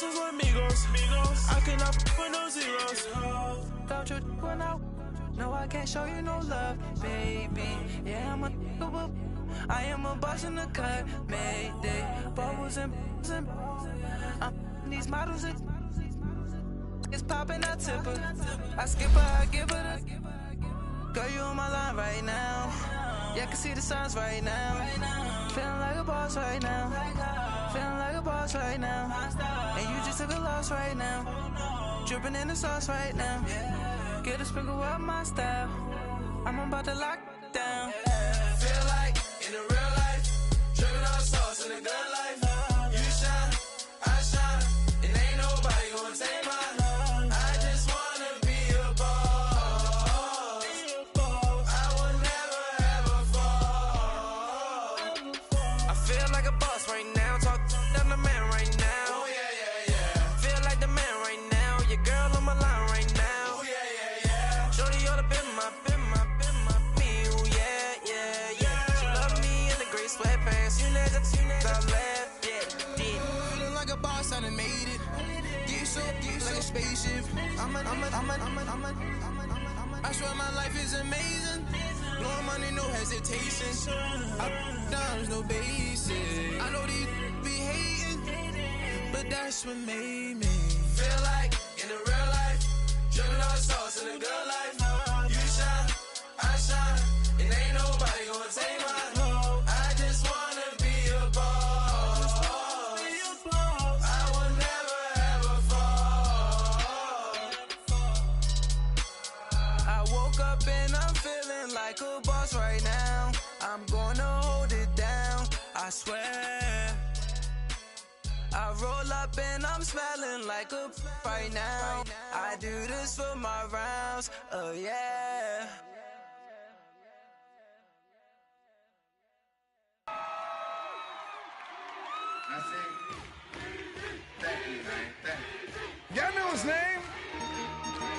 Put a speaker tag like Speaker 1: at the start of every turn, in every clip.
Speaker 1: Christmas with amigos. I cannot with no zeros.
Speaker 2: Don't you run out? No, I can't show you no love, baby. Yeah, I am a boss in the cut, Mayday. Bubbles and these models it's popping, I tip her. I skip her, I give her the. Girl, you on my line right now. Yeah, I can see the signs right now. Feeling like a boss right now. Feeling like a boss right now. And you just took a loss right now. Dripping in the sauce right now. Get a sprinkle up my style. I'm about to lock down.
Speaker 1: Feel like in the real life, dripping on sauce in the good life. You shine, I shine, and ain't nobody gonna take mine. I just wanna be a boss. I will never ever fall.
Speaker 2: I feel like a boss right now. Talk to the man right now.
Speaker 1: Oh yeah.
Speaker 2: Feel like the man right now. Your girl on my line right now.
Speaker 1: Oh yeah.
Speaker 2: Shorty oughta been my me. Ooh, yeah. She love me in the gray sweatpants. You never I left, yeah.
Speaker 3: Feeling like a boss, I done made it. Get so like a spaceship. I swear my life is amazing. Blowing money, no hesitation. Up, downs, no basic. I know these be hating, but that's what made me.
Speaker 1: Feel like in the real life, dripping on sauce in the good life. You shine, I shine, and ain't nobody gonna take mine. I just wanna be a boss. I will never ever fall.
Speaker 2: I woke up and I'm feeling like a boss right now. I'm gonna hold it down, I swear. I roll up and I'm smelling like a right now. I do this for my rounds, oh yeah.
Speaker 4: Y'all know his name?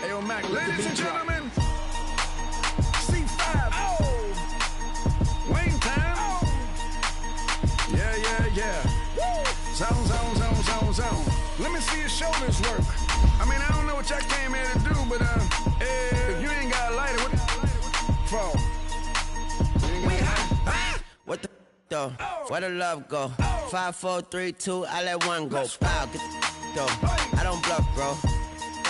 Speaker 4: Ayo, Mac, ladies and gentlemen, C5. Oh! Wing time. Oh! Yeah. Zone. Let me see your shoulders work. I mean, I don't know what y'all came here to do, but if you ain't got a lighter, what for?
Speaker 5: We hot. What the though? Where the love go? 5, 4, 3, 2, I let one go. Wow, get the though. I don't bluff, bro.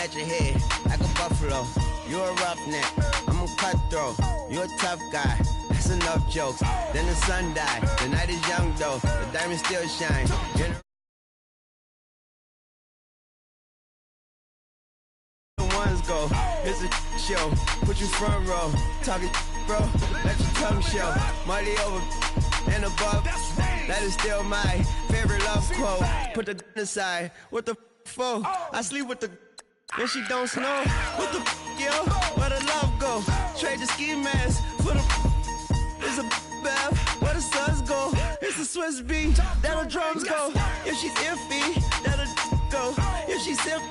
Speaker 5: At your head, like a buffalo. You a roughneck, I'm a cutthroat. You a tough guy, that's enough jokes. Then the sun died, the night is young though. The diamonds still shine. Ones go, it's a show. Put you front row, talking bro. Let your tongue show. Money over and above. That is still my favorite love quote. Put the aside. What the for? I sleep with the and she don't snow. What the yo? Where the love go? Trade the ski mask for the. It's a bath. Where the suns go? It's a Swiss beat. That'll drums go. If she's iffy, that'll go. If she's simp.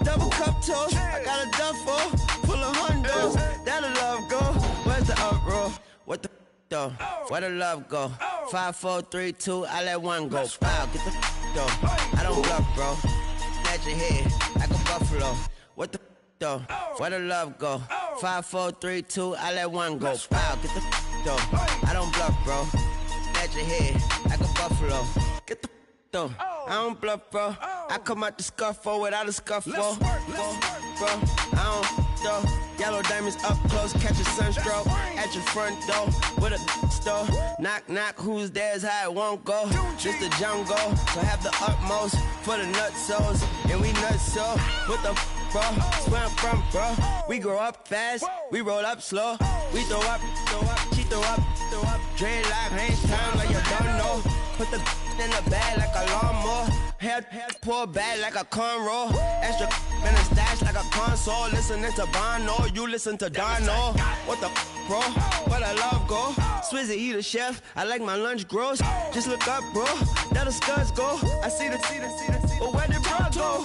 Speaker 5: Double cup toast, I got a duffel full of hundos. That'll love go. Where's the uproar? What the though? Where the love go? 5, 4, 3, 2, I let one go. Wow, get the though. I don't bluff, bro. At your head like a buffalo. What the though? Where the love go? 5, 4, 3, 2, I let one go. Wow, get the though. I don't bluff, bro. At your head like a buffalo. Get the though. I don't bluff, bro. I come out the scuffle without a scuffle. Bro, I don't though. Yellow diamonds up close, catch a sunstroke at your front door with a store. Knock, knock, who's there's how it won't go. Just the jungle, so have the utmost for the nutsos. And we nuts so what the bro? Where I'm from, bro. We grow up fast, we roll up slow. We throw up, she throw up. Dreadlock, hands time like you don't know. Put the in the bag like a lawnmower. Hair pull back like a cornrow. Extra in a stash like a console. Listening to Bono, you listen to Dono. What the bro? Where the love go? Swizzy, he the chef. I like my lunch gross. Just look up, bro. That'll scuds go. I see the. But where did bro go?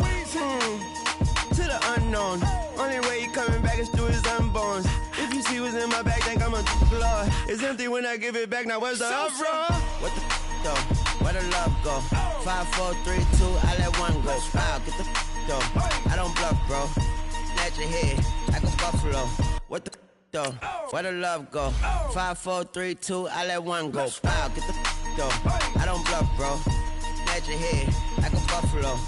Speaker 5: To the unknown. Only way he coming back is through his unborns. If you see what's in my bag, think I'm a blood. It's empty when I give it back. Now where's the uproar? What the though? Where the love go? 5, 4, 3, 2, I let one go. Wow, get the though. I don't bluff, bro. At your head, like a buffalo. What the though? Where the love go? 5, 4, 3, 2, I let one go. Wow, get the though. I don't bluff, bro. At your head, like a buffalo.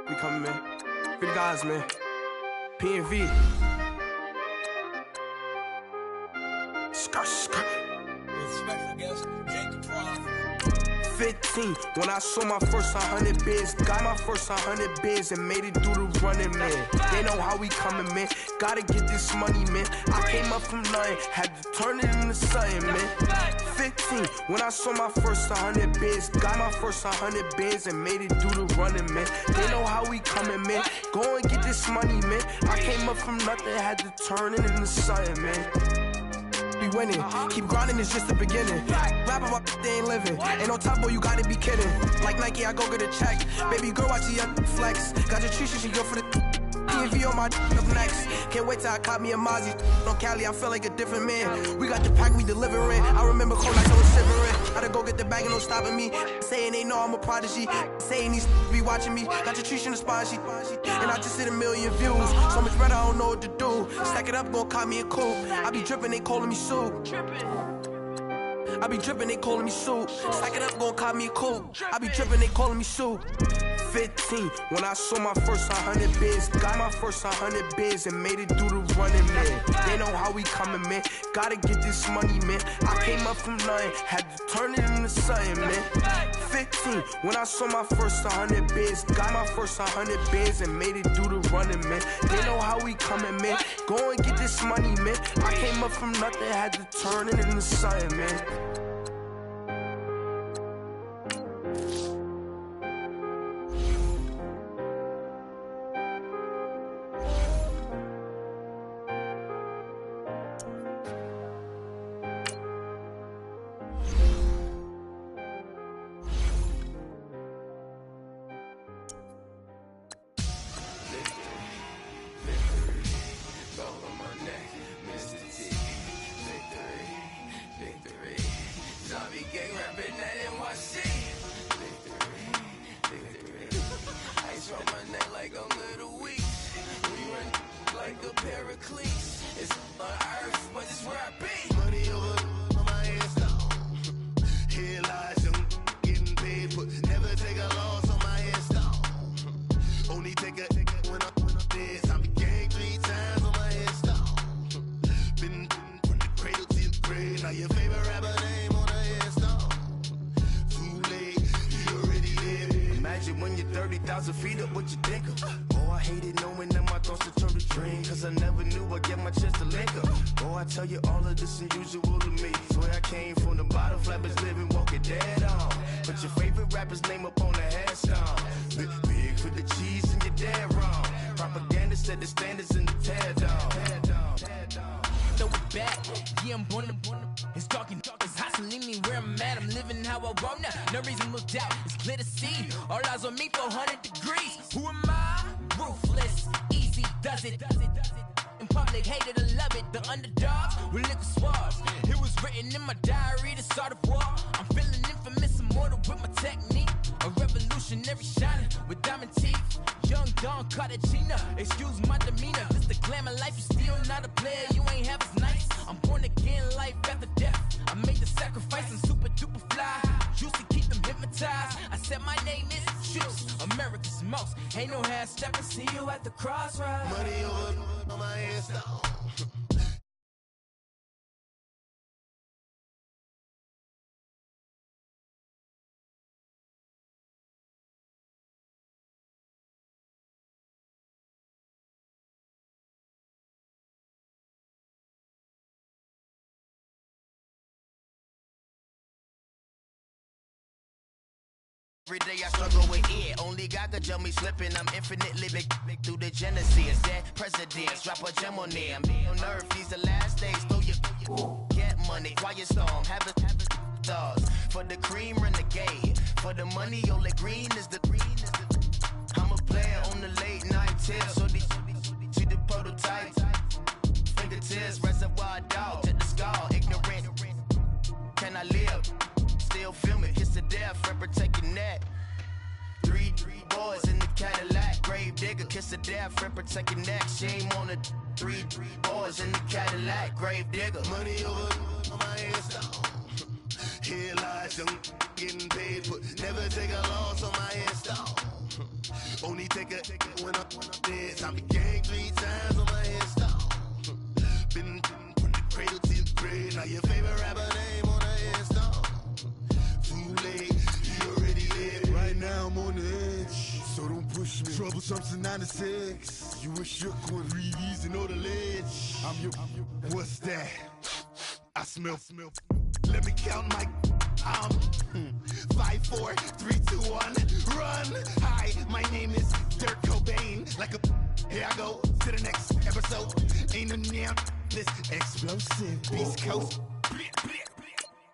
Speaker 3: We coming, man. Free the guys, man. P&V. Skirt, skirt. 15, when I saw my first 100 bids, got my first 100 bids and made it through the running, man. They know how we coming, man. Gotta get this money, man. I came up from nothing, had to turn it into something, man. 15, when I saw my first 100 bids, got my first 100 bids and made it through the running, man. They know how we coming, man. Go and get this money, man. I came up from nothing, had to turn it into something, man. Be winning, keep grinding, it's just the beginning. Rap about they ain't living. Ain't no top boy, you gotta be kidding. Like Nike, I go get a check. Baby girl, watch the flex. Got your tree, she go for the P&V on my up next. Can't wait till I caught me a Mozzie. On Cali, I feel like a different man. We got the pack, we delivering. I remember cold nights, I was shivering. Gotta go get the bag and no stopping me. Saying they know I'm a prodigy. Saying these be watching me. Got your tree in the spot, and I just hit 1 million views. So much better, I don't know what to do. Stack it up, gon' call me a coupe. I be dripping, they calling me Sue. I be dripping, they calling me Sue. Stack it up, gon' call me a coupe. I be dripping, they calling me Sue. 15, when I saw my first 100 bids, got my first 100 bids and made it through the running, man. They know how we coming, man. Gotta get this money, man. I came up from nothing, had to turn it into something, man. 15, when I saw my first 100 bids, got my first 100 bids and made it through the running, man. They know how we coming, man. Go and get this money, man. I came up from nothing, had to turn it into something, man.
Speaker 6: Every day I struggle with it, only God could jump me slipping. I'm infinitely big through the Genesis. Dead presidents, drop a gem on them. On earth, these the last days. Throw your get money, quiet storm, have it stars. For the cream, renegade. For the money, only green is the I'm a player on the late night tip. So these Cadillac, grave digger, kiss of death, friend protect your neck. Shame on the three boys in the Cadillac, grave digger.
Speaker 7: Money over on my headstone. Here lies young getting paid, but never take a loss on my headstone. Only take a when I'm dead. Time to gang 3 times on my headstone. Been from the cradle to the grave. Now your favorite rapper name on the headstone. Too late, you already dead. Right now I'm on the edge, so don't push me. Troublesome to 96. You a shook one, 3Ds and know the ledge. I'm your. What's that? I smell. Let me count my. 5, 4, 3, 2, 1, run. Hi, my name is Dirk Cobain. Like a. Here I go to the next episode. Ain't no damn this explosive Beast Coast.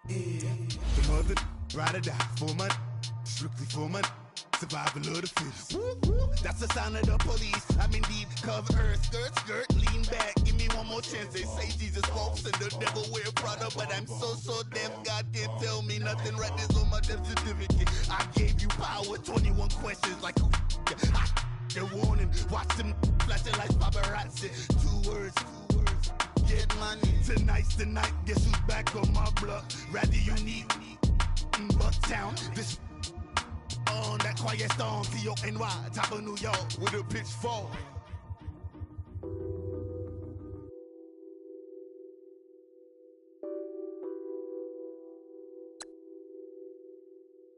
Speaker 7: The mother ride or die for my. Strictly for my. Survival of the fittest. That's the sound of the police. I'm indeed cover earth, skirt, lean back. Give me one more chance. They say Jesus walks and the devil wear Prada, but I'm so deaf. God can't tell me nothing. Right this on my death certificate. I gave you power. 21 questions like who? They're warning. Watch them flashing like paparazzi. 2 words. Get money. Tonight's the night. Guess who's back on my block? Rather you need Bucktown. This. On that quiet storm, T-O-N-Y, top of New York, with a pitchfork.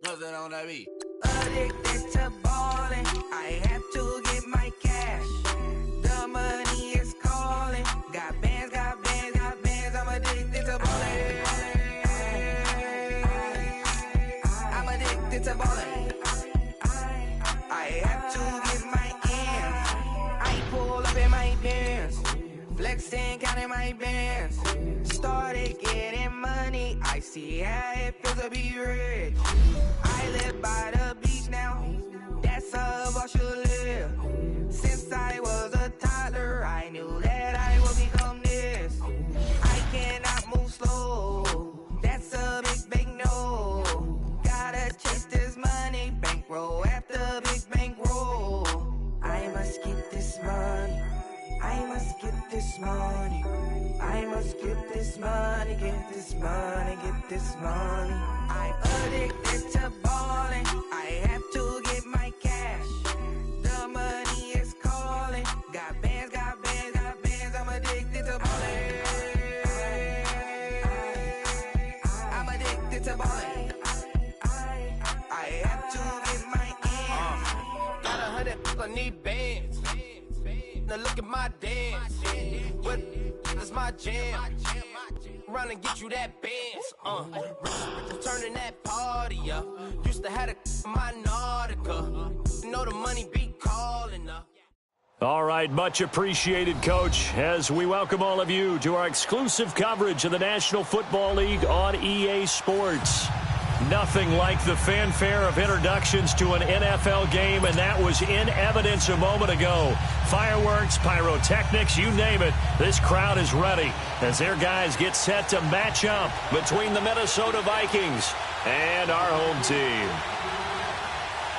Speaker 6: Nothing on that beat.
Speaker 2: Addicted to ballin', I have to get my cash. The money is calling. Got bands, I'm addicted to ballin'. I'm addicted to ballin'. I have to get my ends. I pull up in my Benz, flexing, counting my bands. Started getting money, I see how it feels to be rich. I live by the beach now, that's how I should live. Since I was a toddler, I knew that I would become this. I cannot move slow, that's a big no. Gotta chase this money, bankroll after big bankroll. I must get this money, I must get this money. I must get this money, get this money, get this money. I'm addicted to ballin', I have to get my cash. The money is calling. Got bands, I'm addicted to ballin'. I'm addicted to ballin'. I have to get my ends.
Speaker 6: Got 100, I need bands. Now look at my dance. What is my jam? Run and get you that bands. Turning that party up. Used to have a my Nautica. Know the money be calling up.
Speaker 8: All right, much appreciated, Coach, as we welcome all of you to our exclusive coverage of the National Football League on EA Sports. Nothing like the fanfare of introductions to an NFL game, and that was in evidence a moment ago. Fireworks, pyrotechnics, you name it, this crowd is ready as their guys get set to match up between the Minnesota Vikings and our home team.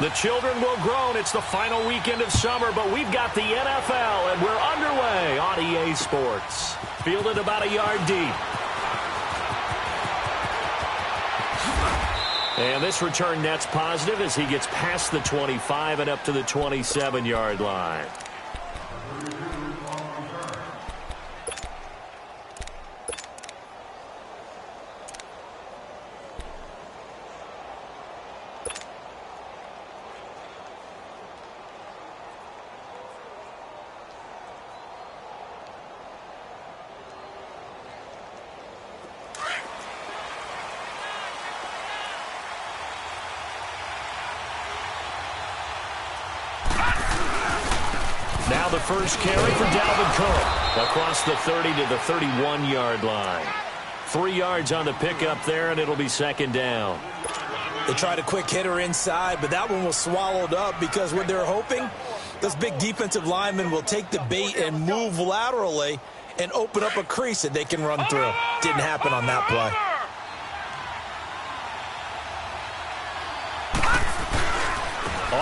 Speaker 8: The children will groan. It's the final weekend of summer, but we've got the NFL, and we're underway on EA Sports. Fielded about a yard deep. And this return net's positive as he gets past the 25 and up to the 27-yard line. Now the first carry for Dalvin Cook across the 30 to the 31-yard line. 3 yards on the pickup there, and it'll be second down.
Speaker 9: They tried a quick hitter inside, but that one was swallowed up because what they're hoping, this big defensive lineman will take the bait and move laterally and open up a crease that they can run through. Didn't happen on that play.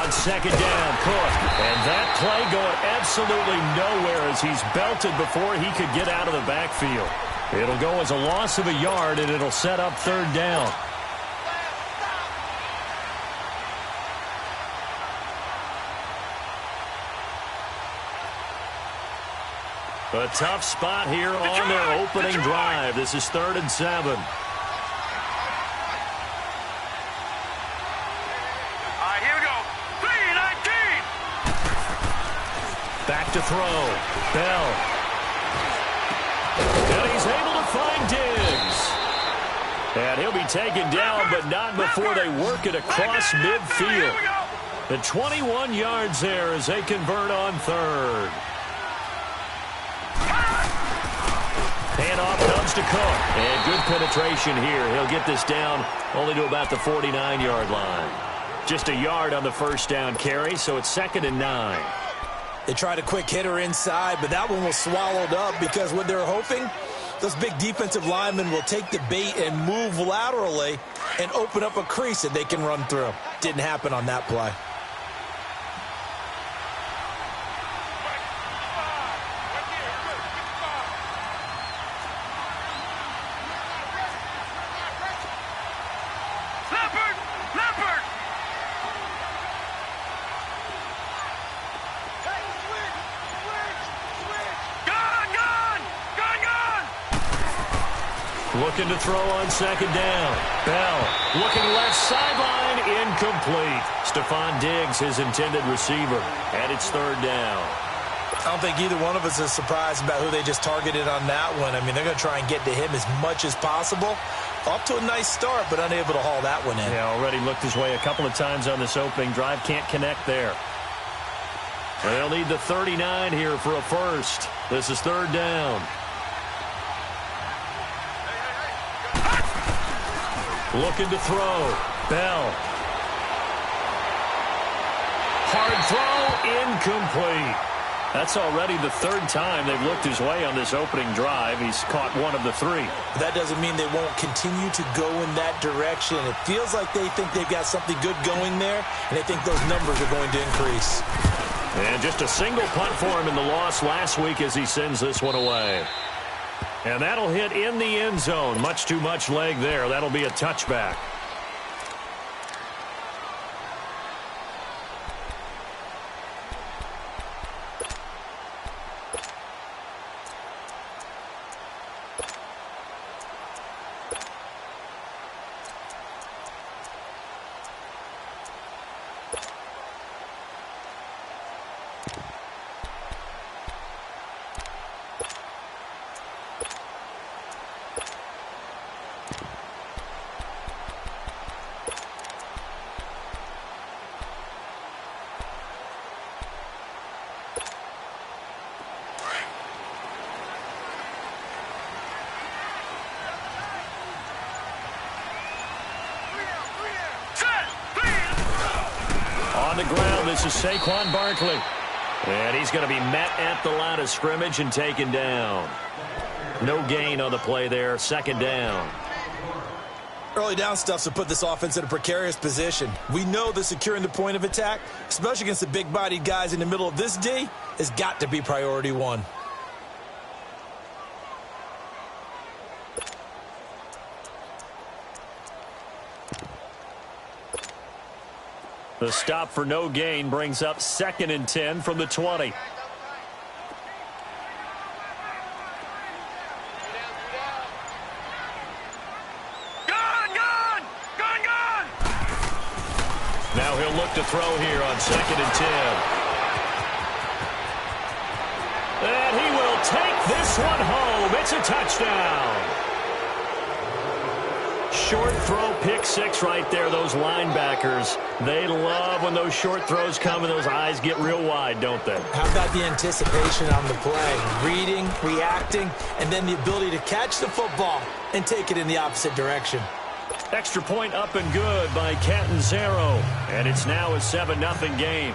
Speaker 8: On second down, Cook. And that play going absolutely nowhere as he's belted before he could get out of the backfield. It'll go as a loss of a yard, and it'll set up third down. A tough spot here on their opening drive. This is 3rd and 7.
Speaker 4: All right, here we go. 3-19.
Speaker 8: Back to throw. Bell. And he's able to find Diggs. And he'll be taken down, but not before they work it across midfield. The 21 yards there as they convert on 3rd. Handoff comes to Cook. And good penetration here. He'll get this down only to about the 49-yard line. Just a yard on the first down carry, so it's 2nd and 9.
Speaker 9: They tried a quick hitter inside, but that one was swallowed up because what they're hoping, those big defensive linemen will take the bait and move laterally and open up a crease that they can run through. Didn't happen on that play.
Speaker 8: Looking to throw on second down. Bell looking left sideline, incomplete. Stephon Diggs, his intended receiver, and it's 3rd down.
Speaker 9: I don't think either one of us is surprised about who they just targeted on that one. I mean, they're going to try and get to him as much as possible. Off to a nice start, but unable to haul that one in.
Speaker 8: Yeah, already looked his way a couple of times on this opening drive. Can't connect there. They'll need the 39 here for a first. This is 3rd down. Looking to throw. Bell. Hard throw, incomplete. That's already the 3rd time they've looked his way on this opening drive. He's caught 1 of the 3.
Speaker 9: That doesn't mean they won't continue to go in that direction. It feels like they think they've got something good going there, and they think those numbers are going to increase.
Speaker 8: And just a single punt for him in the loss last week as he sends this one away. And that'll hit in the end zone. Much too much leg there. That'll be a touchback. On the ground, this is Saquon Barkley. And he's going to be met at the line of scrimmage and taken down. No gain on the play there. 2nd down.
Speaker 9: Early down stuff's to put this offense in a precarious position. We know that securing the point of attack, especially against the big-bodied guys in the middle of this D, has got to be priority 1.
Speaker 8: The stop for no gain brings up 2nd and 10 from the 20. Now he'll look to throw here on 2nd and 10. And he will take this one home. It's a touchdown. Short throw, pick 6 right there. Those linebackers, they love when those short throws come and those eyes get real wide, don't they?
Speaker 9: How about the anticipation on the play? Reading, reacting, and then the ability to catch the football and take it in the opposite direction.
Speaker 8: Extra point up and good by Catanzaro. And it's now a 7-0 game.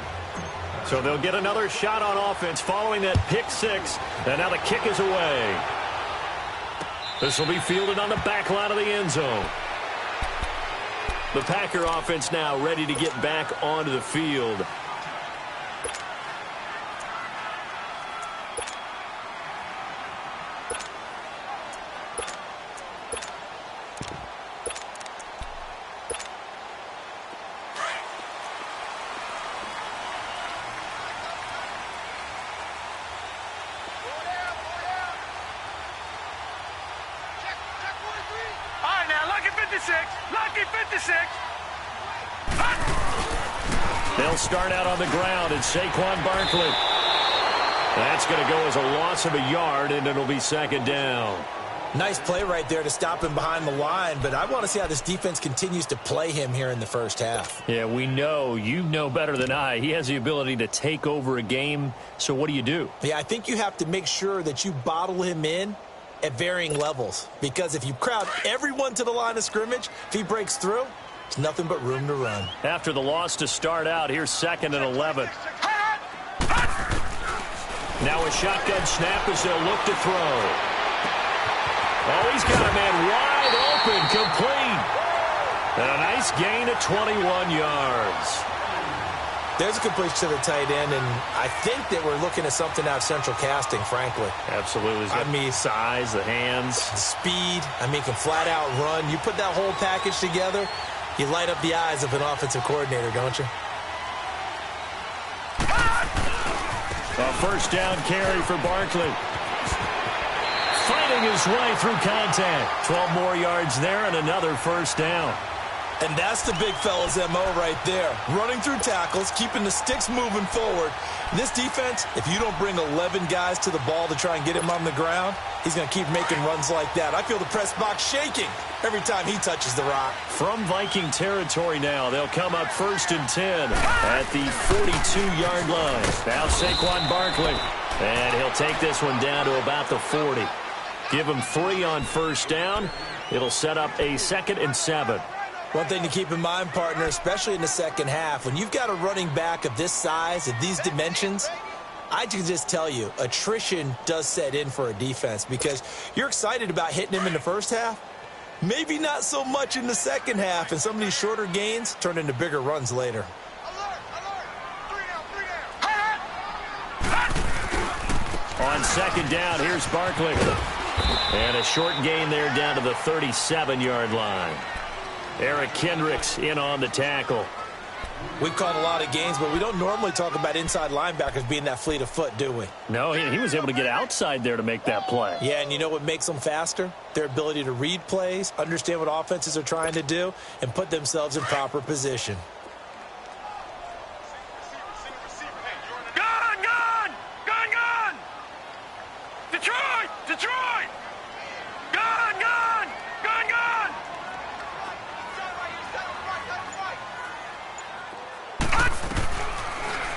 Speaker 8: So they'll get another shot on offense following that pick 6. And now the kick is away. This will be fielded on the back line of the end zone. The Packer offense now ready to get back onto the field.
Speaker 4: Lucky 56.
Speaker 8: They'll start out on the ground, and Saquon Barkley. That's going to go as a loss of a yard, and it'll be second down.
Speaker 9: Nice play right there to stop him behind the line, but I want to see how this defense continues to play him here in the first half.
Speaker 8: Yeah, we know. You know better than I. He has the ability to take over a game, so what do you do?
Speaker 9: Yeah, I think you have to make sure that you bottle him in at varying levels, because if you crowd everyone to the line of scrimmage, if he breaks through, it's nothing but room to run.
Speaker 8: After the loss to start out, here's 2nd and 11. Now a shotgun snap as they'll look to throw. Oh, he's got a man wide open, complete. And a nice gain of 21 yards.
Speaker 9: There's a completion to the tight end, and I think that we're looking at something out of central casting, frankly.
Speaker 8: Absolutely. I mean, size, the hands.
Speaker 9: The speed. I mean, can flat out run. You put that whole package together, you light up the eyes of an offensive coordinator, don't you?
Speaker 8: A first down carry for Barkley. Fighting his way through contact. 12 more yards there and another first down.
Speaker 9: And that's the big fella's MO right there. Running through tackles, keeping the sticks moving forward. This defense, if you don't bring 11 guys to the ball to try and get him on the ground, he's going to keep making runs like that. I feel the press box shaking every time he touches the rock.
Speaker 8: From Viking territory now, they'll come up 1st and 10 at the 42-yard line. Now Saquon Barkley, and he'll take this one down to about the 40. Give him 3 on first down. It'll set up a 2nd and 7.
Speaker 9: One thing to keep in mind, partner, especially in the second half, when you've got a running back of this size, of these dimensions, I can just tell you, attrition does set in for a defense because you're excited about hitting him in the first half. Maybe not so much in the second half, and some of these shorter gains turn into bigger runs later.
Speaker 8: On second down, here's Barkley. And a short gain there down to the 37-yard line. Eric Kendricks in on the tackle.
Speaker 9: We've caught a lot of games, but we don't normally talk about inside linebackers being that fleet of foot, do we?
Speaker 8: No, he was able to get outside there to make that play.
Speaker 9: Yeah, and you know what makes them faster? Their ability to read plays, understand what offenses are trying to do, and put themselves in proper position.
Speaker 4: Gun! Detroit! Gun!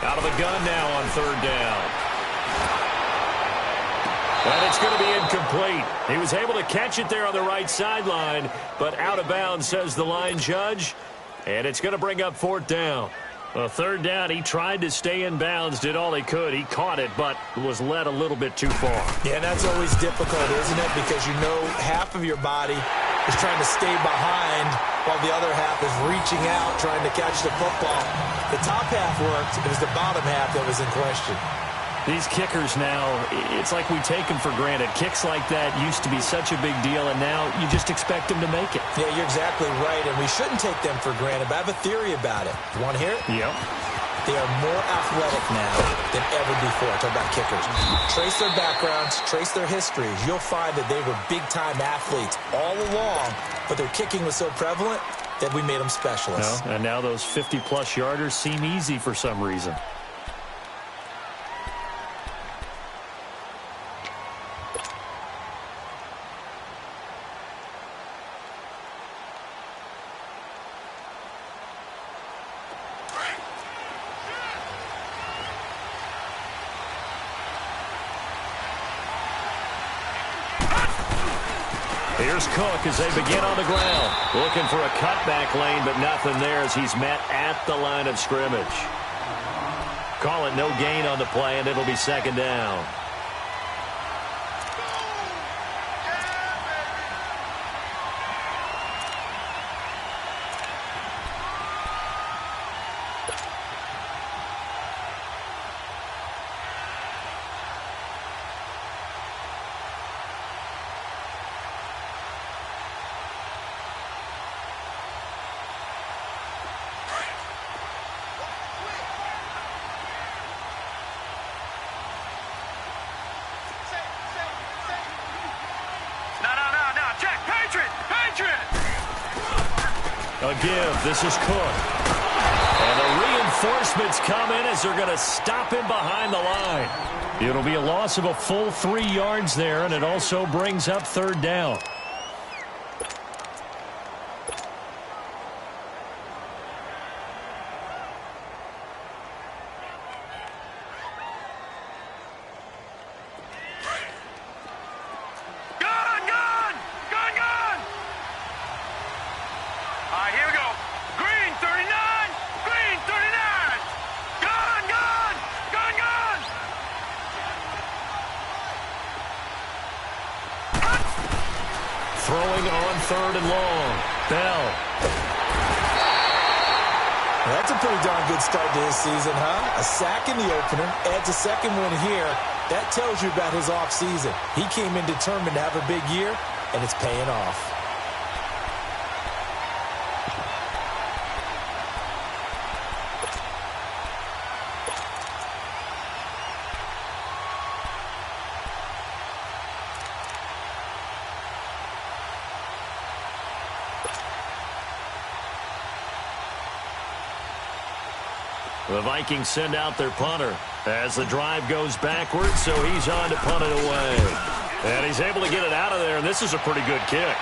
Speaker 8: Out of the gun now on 3rd down. And it's going to be incomplete. He was able to catch it there on the right sideline, but out of bounds, says the line judge. And it's going to bring up 4th down. A 3rd down, he tried to stay in bounds, did all he could. He caught it, but was led a little bit too far.
Speaker 9: Yeah, and that's always difficult, isn't it? Because you know half of your body is trying to stay behind while the other half is reaching out, trying to catch the football. The top half worked. It was the bottom half that was in question.
Speaker 8: These kickers now, it's like we take them for granted. Kicks like that used to be such a big deal, and now you just expect them to make it.
Speaker 9: Yeah, you're exactly right, and we shouldn't take them for granted, but I have a theory about it. You want to hear it?
Speaker 8: Yep.
Speaker 9: They are more athletic now than ever before. Talk about kickers. Trace their backgrounds, trace their histories. You'll find that they were big-time athletes all along, but their kicking was so prevalent that we made them specialists.
Speaker 8: No, and now those 50-plus yarders seem easy for some reason. Here's Cook as they begin on the ground. Looking for a cutback lane, but nothing there as he's met at the line of scrimmage. Call it no gain on the play, and it'll be 2nd down. A give. This is Cook. And the reinforcements come in as they're going to stop him behind the line. It'll be a loss of a full 3 yards there, and it also brings up third down. Throwing on third and long. Bell.
Speaker 9: That's a pretty darn good start to his season, huh? A sack in the opener, adds a second one here. That tells you about his offseason. He came in determined to have a big year, and it's paying off.
Speaker 8: The Vikings send out their punter as the drive goes backwards, so he's on to punt it away. And he's able to get it out of there, and this is a pretty good kick.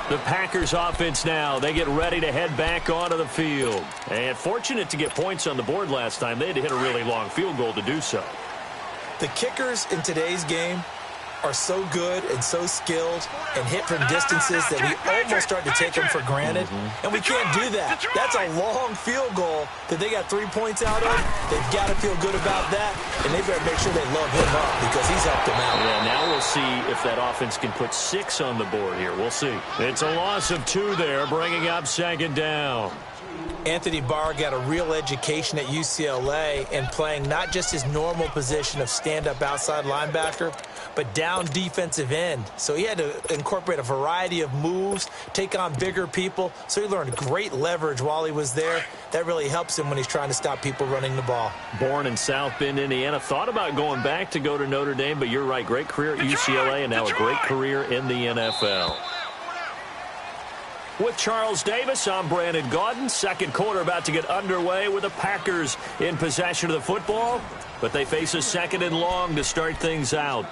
Speaker 8: The Packers offense now, they get ready to head back onto the field. And fortunate to get points on the board last time. They had to hit a really long field goal to do so.
Speaker 9: The kickers in today's game are so good and so skilled and hit from distances that we almost start to take them for granted. And we can't do that. That's a long field goal that they got 3 points out of. They've got to feel good about that, and they better make sure they love him up because he's helped them out.
Speaker 8: Yeah, now we'll see if that offense can put 6 on the board here. We'll see. It's a loss of 2 there, bringing up second down.
Speaker 9: Anthony Barr got a real education at UCLA and playing not just his normal position of stand-up outside linebacker, but down defensive end. So he had to incorporate a variety of moves, take on bigger people. So he learned great leverage while he was there. That really helps him when he's trying to stop people running the ball.
Speaker 8: Born in South Bend, Indiana. Thought about going back to go to Notre Dame, but you're right. Great career at UCLA and now a great career in the NFL. With Charles Davis, I'm Brandon Gaudin. Second quarter about to get underway with the Packers in possession of the football, but they face a second and long to start things out.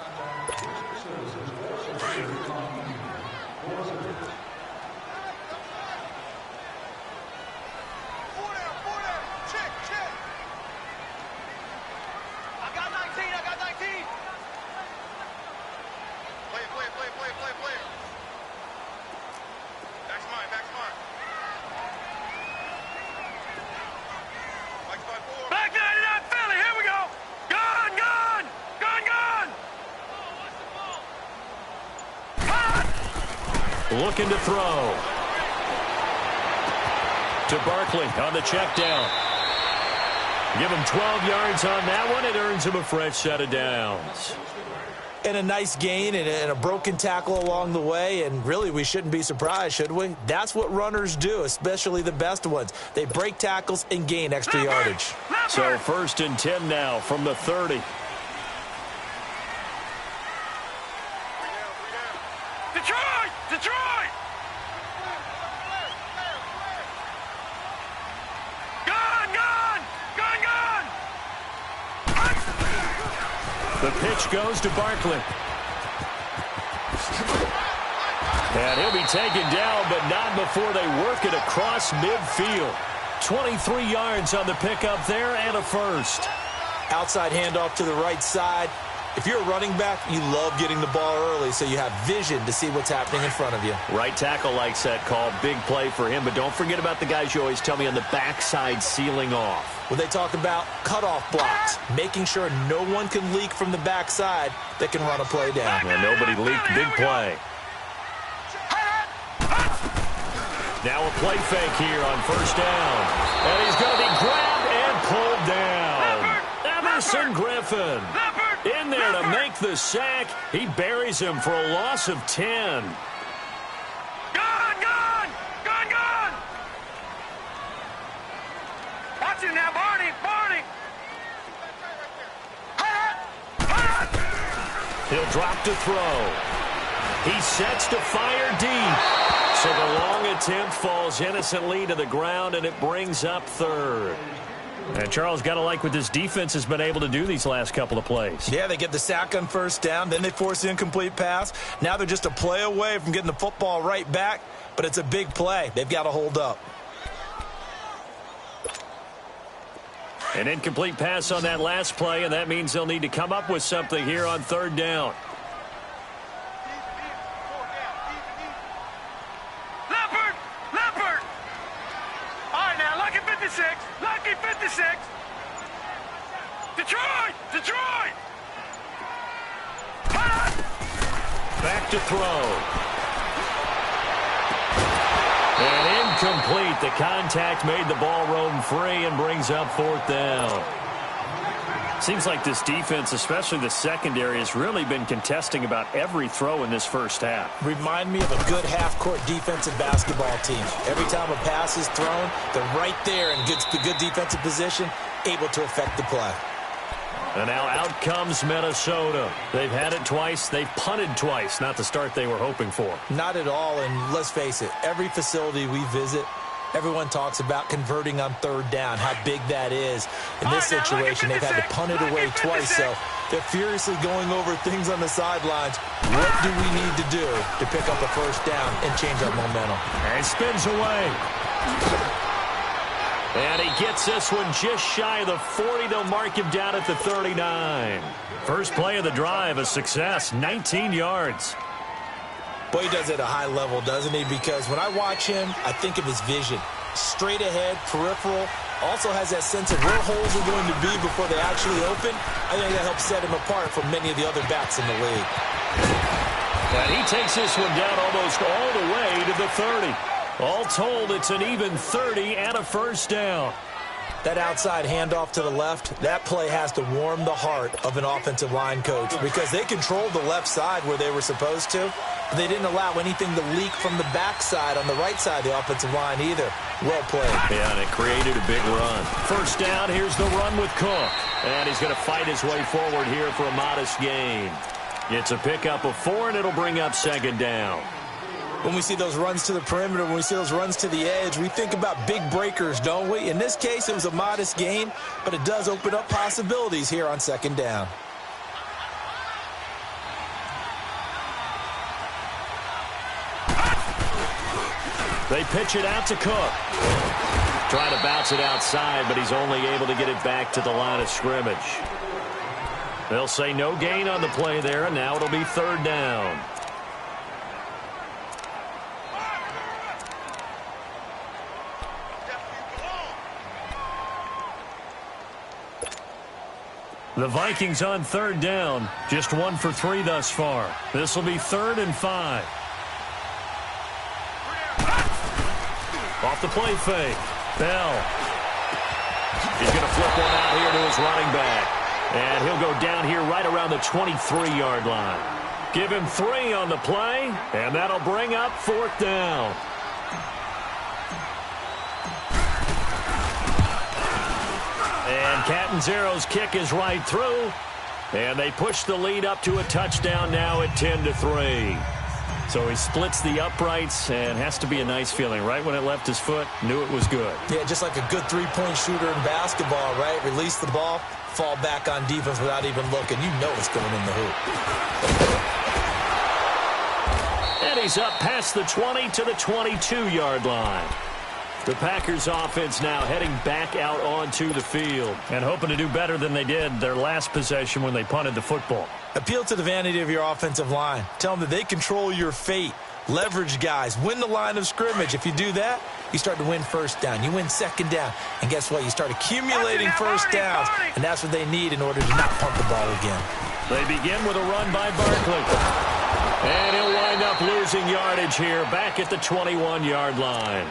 Speaker 8: Looking to throw. To Barkley on the check down. Give him 12 yards on that one. It earns him a fresh set of downs.
Speaker 9: And a nice gain and a broken tackle along the way. And really, we shouldn't be surprised, should we? That's what runners do, especially the best ones. They break tackles and gain extra yardage.
Speaker 8: So 1st and 10 now from the 30.
Speaker 10: Detroit! Gun!
Speaker 8: The pitch goes to Barkley. And he'll be taken down, but not before they work it across midfield. 23 yards on the pickup there and a first.
Speaker 9: Outside handoff to the right side. If you're a running back, you love getting the ball early so you have vision to see what's happening in front of you.
Speaker 8: Right tackle likes that call. Big play for him, but don't forget about the guys you always tell me on the backside sealing off.
Speaker 9: Well, they talk about cutoff blocks, making sure no one can leak from the backside that can run a play down.
Speaker 8: And nobody leaked. Big play. Now a play fake here on first down. And he's going to be grabbed and pulled down. Emerson Griffin in there to make the sack. He buries him for a loss of 10.
Speaker 10: Gun! Watch it now, Barney!
Speaker 8: He'll drop to throw. He sets to fire deep. So the long attempt falls innocently to the ground, and it brings up third. And Charles, got to like what this defense has been able to do these last couple of plays.
Speaker 9: Yeah, they get the sack on first down, then they force the incomplete pass. Now they're just a play away from getting the football right back, but it's a big play. They've got to hold up.
Speaker 8: An incomplete pass on that last play, and that means they'll need to come up with something here on third down.
Speaker 4: Leopard! All right, now, lucky 56. Lucky 56. Detroit!
Speaker 8: Back to throw. And incomplete. The contact made the ball roam free and brings up fourth down. Seems like this defense, especially the secondary, has really been contesting about every throw in this first half.
Speaker 9: Remind me of a good half-court defensive basketball team. Every time a pass is thrown, they're right there in good defensive position, able to affect the play.
Speaker 8: And now out comes Minnesota. They've had it twice. They've punted twice. Not the start they were hoping for.
Speaker 9: Not at all, and let's face it, every facility we visit, everyone talks about converting on third down, how big that is. In this situation, they've had to punt it away twice, so they're furiously going over things on the sidelines. What do we need to do to pick up a first down and change our momentum?
Speaker 8: And spins away. And he gets this one just shy of the 40. They'll mark him down at the 39. First play of the drive, a success, 19 yards.
Speaker 9: Boy, he does it at a high level, doesn't he? Because when I watch him, I think of his vision. Straight ahead, peripheral, also has that sense of where holes are going to be before they actually open. I think that helps set him apart from many of the other backs in the league.
Speaker 8: And he takes this one down almost all the way to the 30. All told, it's an even 30 and a first down.
Speaker 9: That outside handoff to the left, that play has to warm the heart of an offensive line coach because they controlled the left side where they were supposed to, but they didn't allow anything to leak from the backside on the right side of the offensive line either. Well played.
Speaker 8: Yeah, and it created a big run. First down, here's the run with Cook. And he's going to fight his way forward here for a modest gain. It's a pickup of 4, and it'll bring up second down.
Speaker 9: When we see those runs to the perimeter, when we see those runs to the edge, we think about big breakers, don't we? In this case, it was a modest gain, but it does open up possibilities here on second down.
Speaker 8: They pitch it out to Cook. Trying to bounce it outside, but he's only able to get it back to the line of scrimmage. They'll say no gain on the play there, and now it'll be third down. The Vikings on third down, just 1 for 3 thus far. This will be 3rd and 5. Off the play fake. Bell. He's going to flip one out here to his running back. And he'll go down here right around the 23-yard line. Give him 3 on the play, and that'll bring up 4th down. And Catanzaro's kick is right through. And they push the lead up to a touchdown now at 10-3. So he splits the uprights, and has to be a nice feeling. Right when it left his foot, knew it was good.
Speaker 9: Yeah, just like a good three-point shooter in basketball, right? Release the ball, fall back on defense without even looking. You know it's going in the hoop.
Speaker 8: And he's up past the 20 to the 22-yard line. The Packers offense now heading back out onto the field and hoping to do better than they did their last possession when they punted the football.
Speaker 9: Appeal to the vanity of your offensive line. Tell them that they control your fate. Leverage guys. Win the line of scrimmage. If you do that, you start to win first down. You win second down. And guess what? You start accumulating first downs. And that's what they need in order to not punt the ball again.
Speaker 8: They begin with a run by Barkley. And he'll wind up losing yardage here back at the 21-yard line.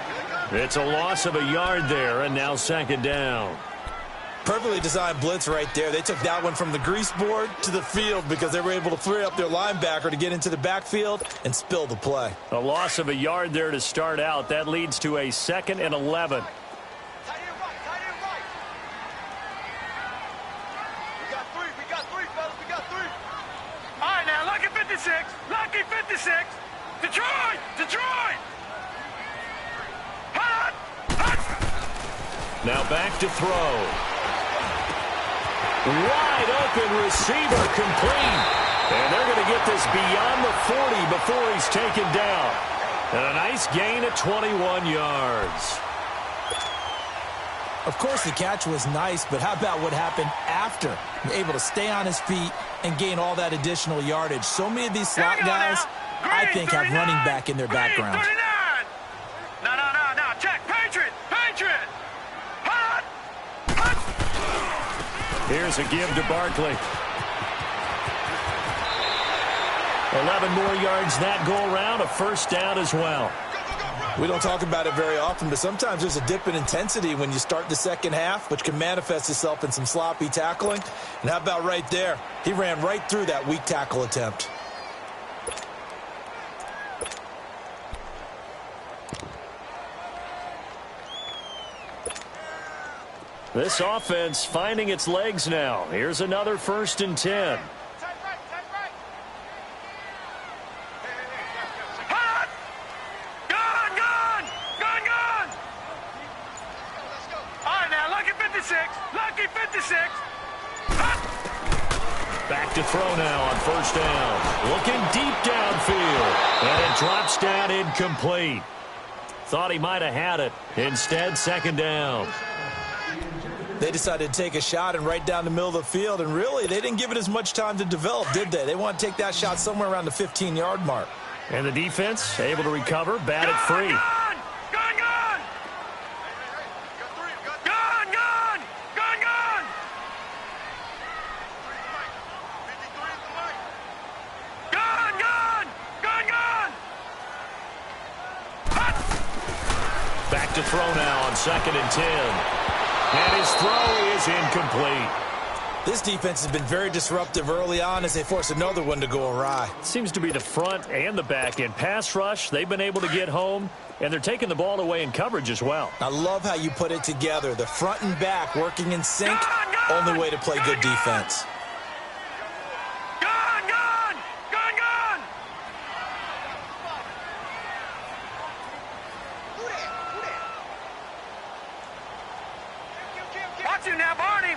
Speaker 8: It's a loss of a yard there, and now second down.
Speaker 9: Perfectly designed blitz right there. They took that one from the grease board to the field because they were able to free up their linebacker to get into the backfield and spill the play.
Speaker 8: A loss of a yard there to start out. That leads to a 2nd and 11.
Speaker 10: All right, now, lucky 56. Lucky 56. Detroit! Detroit! Hot! Hot!
Speaker 8: Now back to throw. Wide open receiver complete. And they're going to get this beyond the 40 before he's taken down. And a nice gain of 21 yards.
Speaker 9: Of course, the catch was nice, but how about what happened after? Able to stay on his feet and gain all that additional yardage. So many of these slot guys, I think, have running back in their background.
Speaker 10: 39. No. Check. Patriot. Hot! Hot!
Speaker 8: Here's a give to Barkley. 11 more yards that go around, a first down as well.
Speaker 9: We don't talk about it very often, but sometimes there's a dip in intensity when you start the second half, which can manifest itself in some sloppy tackling. And how about right there? He ran right through that weak tackle attempt.
Speaker 8: This offense finding its legs now. Here's another 1st and 10.
Speaker 10: Lucky 56.
Speaker 8: Back to throw now on 1st down. Looking deep downfield. And it drops down incomplete. Thought he might have had it. Instead, 2nd down.
Speaker 9: They decided to take a shot and right down the middle of the field. And really, they didn't give it as much time to develop, did they? They want to take that shot somewhere around the 15-yard mark.
Speaker 8: And the defense able to recover, bat it free. Back to throw now on 2nd and 10. And his throw is incomplete.
Speaker 9: This defense has been very disruptive early on as they force another one to go awry.
Speaker 8: Seems to be the front and the back end. Pass rush, they've been able to get home, and they're taking the ball away in coverage as well.
Speaker 9: I love how you put it together. The front and back working in sync, only way to play good defense.
Speaker 10: Watch him now, Barney!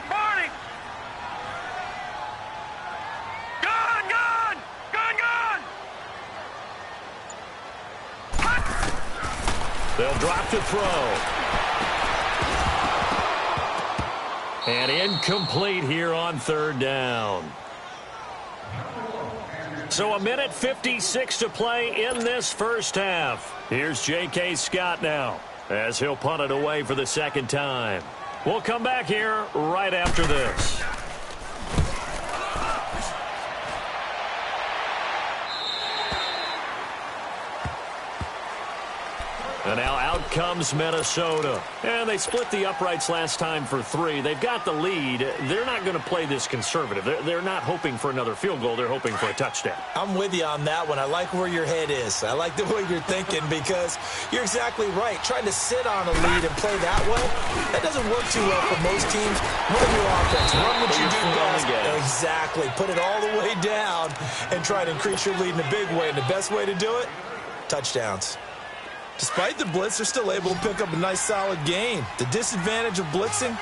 Speaker 8: They'll drop to throw. And incomplete here on 3rd down. So 1:56 to play in this first half. Here's J.K. Scott now as he'll punt it away for the 2nd time. We'll come back here right after this. And now out comes Minnesota. And they split the uprights last time for 3. They've got the lead. They're not going to play this conservative. They're not hoping for another field goal. They're hoping for a touchdown.
Speaker 9: I'm with you on that one. I like where your head is. I like the way you're thinking because you're exactly right. Trying to sit on a lead and play that way, that doesn't work too well for most teams. Run your offense. Run what you do best. Exactly. Put it all the way down and try to increase your lead in a big way. And the best way to do it, touchdowns. Despite the blitz, they're still able to pick up a nice, solid gain. The disadvantage of blitzing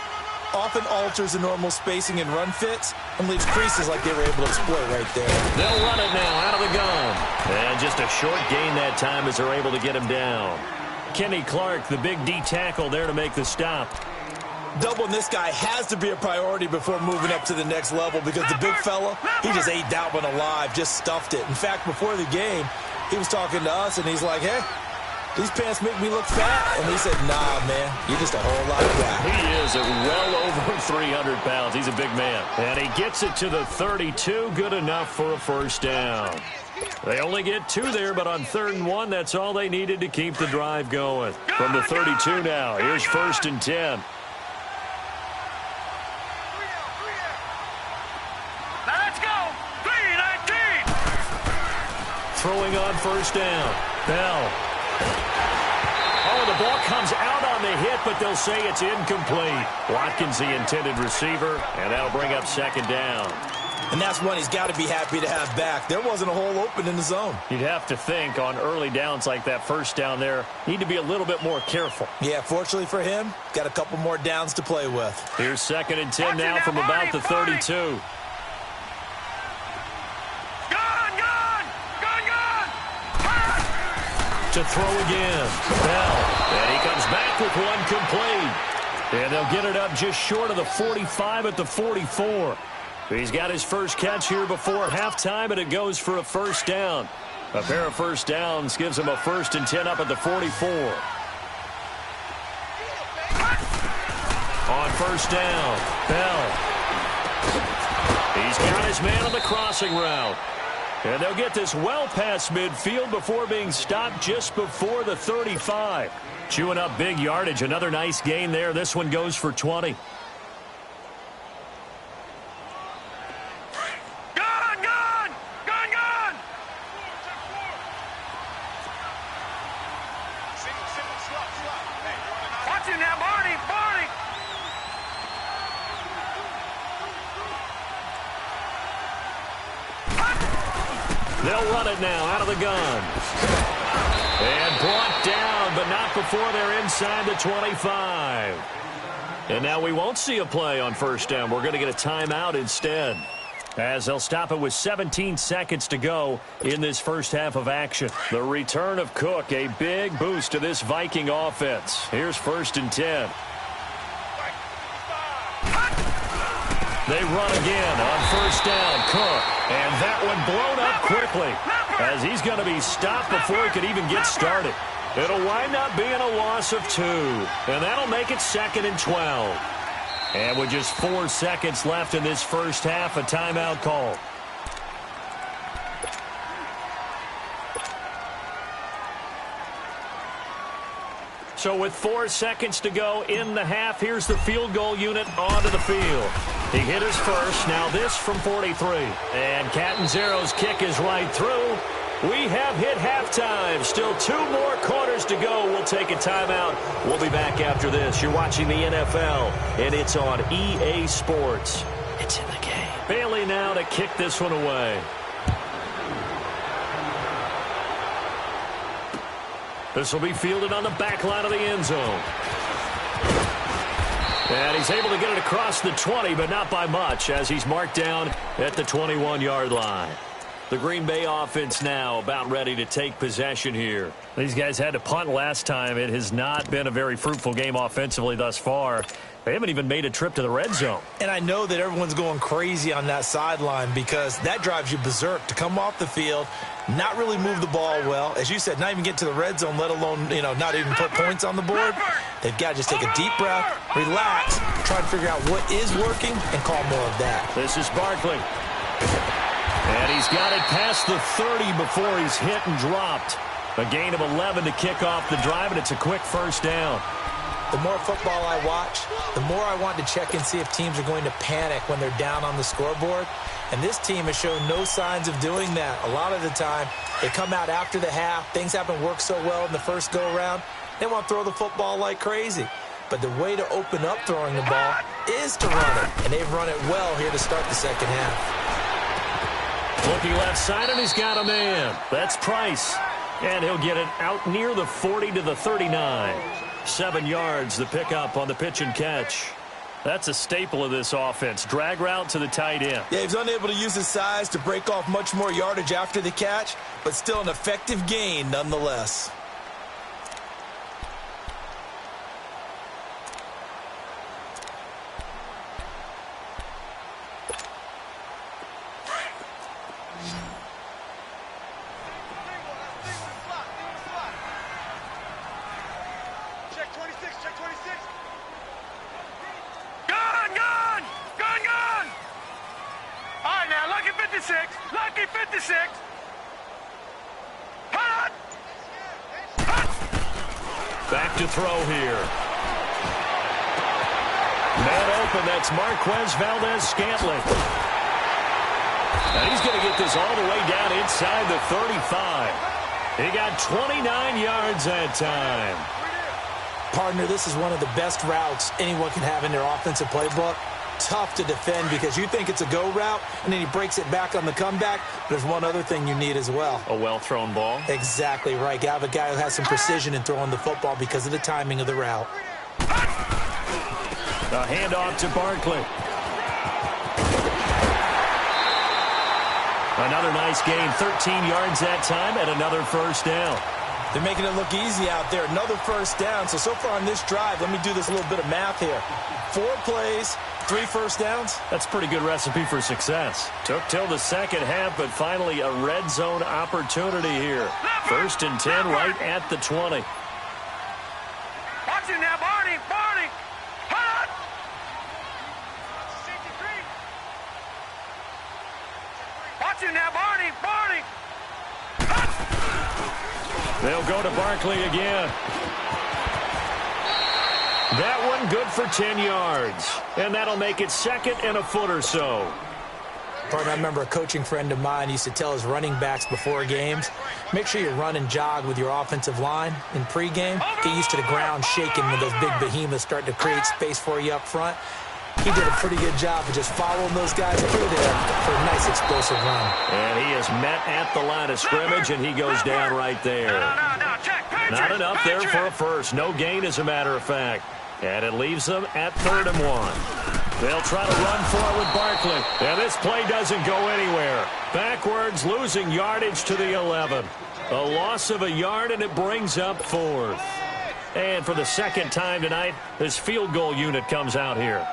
Speaker 9: often alters the normal spacing and run fits and leaves creases like they were able to exploit right there.
Speaker 8: They'll run it now out of the gun. And just a short gain that time as they're able to get him down. Kenny Clark, the big D tackle there to make the stop.
Speaker 9: Doubling this guy has to be a priority before moving up to the next level because the big fella, he just ate that one alive, just stuffed it. In fact, before the game, he was talking to us, and he's like, hey, these pants make me look fat. And he said, nah, man, you're just a whole lot of fat.
Speaker 8: He is well over 300 pounds. He's a big man. And he gets it to the 32. Good enough for a first down. They only get 2 there, but on 3rd and 1, that's all they needed to keep the drive going. From the 32 now, here's 1st and 10.
Speaker 10: Now let's go. 3-19.
Speaker 8: Throwing on 1st down. Bell. Oh, the ball comes out on the hit, but they'll say it's incomplete. Watkins, the intended receiver, and that'll bring up 2nd down.
Speaker 9: And that's one he's got to be happy to have back. There wasn't a hole open in the zone.
Speaker 8: You'd have to think on early downs like that first down there, need to be a little bit more careful.
Speaker 9: Yeah, fortunately for him, got a couple more downs to play with.
Speaker 8: Here's 2nd and 10 now from about the 32. To throw again. Bell. And he comes back with one complete. And they'll get it up just short of the 45 at the 44. He's got his first catch here before halftime, and it goes for a first down. A pair of first downs gives him a 1st and 10 up at the 44. On first down, Bell. He's got his man on the crossing route. And they'll get this well past midfield before being stopped just before the 35. Chewing up big yardage. Another nice gain there. This one goes for 20. They'll run it now out of the gun. And brought down, but not before they're inside the 25. And now we won't see a play on first down. We're going to get a timeout instead, as they'll stop it with 17 seconds to go in this first half of action. The return of Cook, a big boost to this Viking offense. Here's 1st and 10. They run again on first down. Cook. And that one blown up quickly, as he's going to be stopped before he could even get started. It'll wind up being a loss of 2. And that'll make it 2nd and 12. And with just 4 seconds left in this first half, a timeout call. So with 4 seconds to go in the half, here's the field goal unit onto the field. He hit his first, now this from 43. And Catanzaro's kick is right through. We have hit halftime. Still 2 more quarters to go. We'll take a timeout. We'll be back after this. You're watching the NFL, and it's on EA Sports. It's in the game. Bailey now to kick this one away. This will be fielded on the back line of the end zone. And he's able to get it across the 20, but not by much, as he's marked down at the 21-yard line. The Green Bay offense now about ready to take possession here. These guys had to punt last time. It has not been a very fruitful game offensively thus far. They haven't even made a trip to the red zone.
Speaker 9: And I know that everyone's going crazy on that sideline, because that drives you berserk to come off the field, not really move the ball well. As you said, not even get to the red zone, let alone, not even put points on the board. They've got to just take a deep breath, relax, try to figure out what is working, and call more of that.
Speaker 8: This is Barkley. And he's got it past the 30 before he's hit and dropped. A gain of 11 to kick off the drive, and it's a quick first down.
Speaker 9: The more football I watch, the more I want to check and see if teams are going to panic when they're down on the scoreboard. And this team has shown no signs of doing that. A lot of the time, they come out after the half. Things haven't worked so well in the first go-around. They want to throw the football like crazy. But the way to open up throwing the ball is to run it. And they've run it well here to start the second half.
Speaker 8: Looking left side, and he's got a man. That's Price. And he'll get it out near the 40 to the 39. 7 yards, the pickup on the pitch and catch. That's a staple of this offense. Drag route to the tight end.
Speaker 9: Yeah, he's unable to use his size to break off much more yardage after the catch, but still an effective gain nonetheless.
Speaker 10: Lucky 56.
Speaker 8: Back to throw here. Man open, that's Marquez Valdez-Scantling. And he's going to get this all the way down inside the 35. He got 29 yards that time.
Speaker 9: Partner, this is one of the best routes anyone can have in their offensive playbook. tough to defend because you think it's a go route, and then he breaks it back on the comeback. There's one other thing you need as well.
Speaker 8: A well-thrown ball?
Speaker 9: Exactly right. You have a guy who has some precision in throwing the football because of the timing of the route.
Speaker 8: A handoff to Barkley. Another nice gain, 13 yards that time, and another first down.
Speaker 9: They're making it look easy out there. Another first down. So far on this drive, let me do this little bit of math here. 4 plays, 3 first downs.
Speaker 8: That's a pretty good recipe for success. Took till the second half, but finally a red zone opportunity here. 1st and 10 right at the 20.
Speaker 10: Watch it now, Barney. Barney. Hold on. Watch it now, Barney. Barney.
Speaker 8: They'll go to Barkley again. That one good for 10 yards. And that'll make it 2nd and a foot or so.
Speaker 9: Partner, I remember a coaching friend of mine used to tell his running backs before games, make sure you run and jog with your offensive line in pregame. Get used to the ground shaking when those big behemoths start to create space for you up front. He did a pretty good job of just following those guys through there for a nice explosive run.
Speaker 8: And he is met at the line of scrimmage, and he goes down right there. Not enough there for a first. No gain, as a matter of fact. And it leaves them at 3rd and 1. They'll try to run for it with Barkley. And this play doesn't go anywhere. Backwards, losing yardage to the 11. A loss of a yard, and it brings up 4th. And for the 2nd time tonight, this field goal unit comes out here.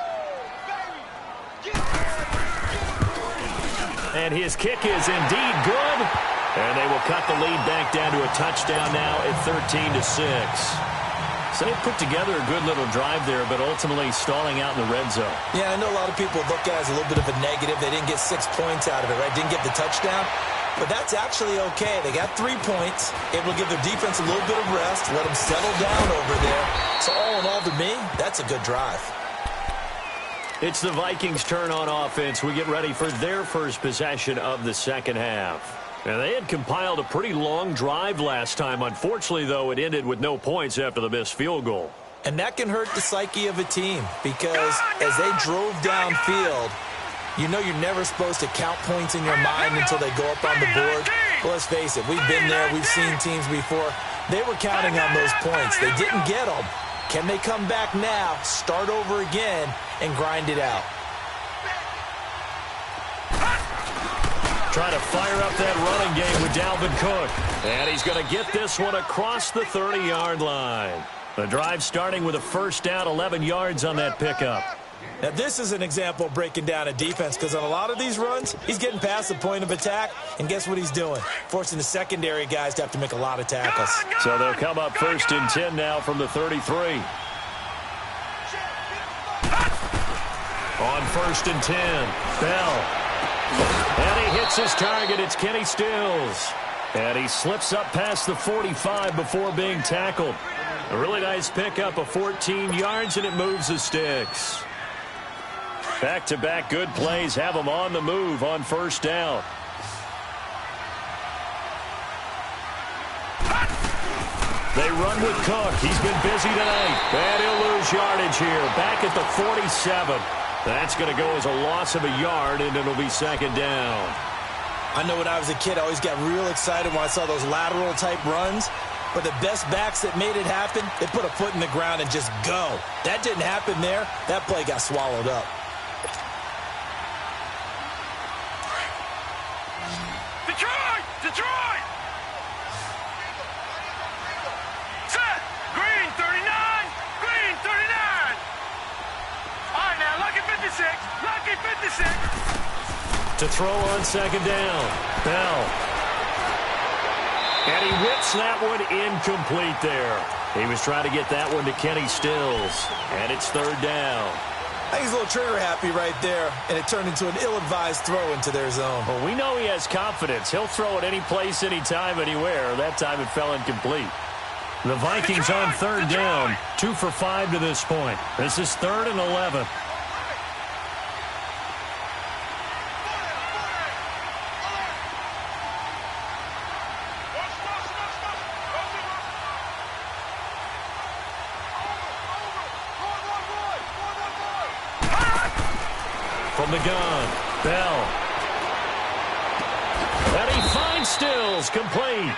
Speaker 8: And his kick is indeed good. And they will cut the lead back down to a touchdown now at 13-6. So they put together a good little drive there, but ultimately stalling out in the red zone.
Speaker 9: Yeah, I know a lot of people look at it as a little bit of a negative. They didn't get 6 points out of it, right? Didn't get the touchdown. But that's actually okay. They got 3 points. Able to give their defense a little bit of rest, let them settle down over there. So all in all, to me, that's a good drive.
Speaker 8: It's the Vikings' turn on offense. We get ready for their first possession of the 2nd half. And they had compiled a pretty long drive last time. Unfortunately, though, it ended with no points after the missed field goal.
Speaker 9: And that can hurt the psyche of a team because as they drove downfield, you know you're never supposed to count points in your mind until they go up on the board. Well, let's face it, we've been there. We've seen teams before. They were counting on those points. They didn't get them. Can they come back now, start over again, and grind it out?
Speaker 8: Try to fire up that running game with Dalvin Cook. And he's going to get this one across the 30-yard line. The drive starting with a first down, 11 yards on that pickup.
Speaker 9: Now, this is an example of breaking down a defense because on a lot of these runs, he's getting past the point of attack, and guess what he's doing? Forcing the secondary guys to have to make a lot of tackles.
Speaker 8: So they'll come up 1st and 10 now from the 33. On 1st and 10, Bell. And he hits his target. It's Kenny Stills. And he slips up past the 45 before being tackled. A really nice pickup of 14 yards, and it moves the sticks. Back-to-back good plays have them on the move on 1st down. They run with Cook. He's been busy tonight. And he'll lose yardage here. Back at the 47. That's going to go as a loss of a yard, and it'll be 2nd down.
Speaker 9: I know when I was a kid, I always got real excited when I saw those lateral-type runs. But the best backs that made it happen, they put a foot in the ground and just go. That didn't happen there. That play got swallowed up.
Speaker 10: Detroit! Detroit! Set! Green 39! Green 39! All right, now, Lucky 56! Lucky 56!
Speaker 8: To throw on 2nd down. Bell. And he whips that one incomplete there. He was trying to get that one to Kenny Stills. And it's 3rd down.
Speaker 9: I think he's a little trigger happy right there, and it turned into an ill-advised throw into their zone.
Speaker 8: Well, we know he has confidence. He'll throw it any place, anytime, anywhere. That time it fell incomplete. The Vikings on 3rd down. 2 for 5 to this point. This is 3rd and 11. from the gun. Bell. And he finds Stills, complete.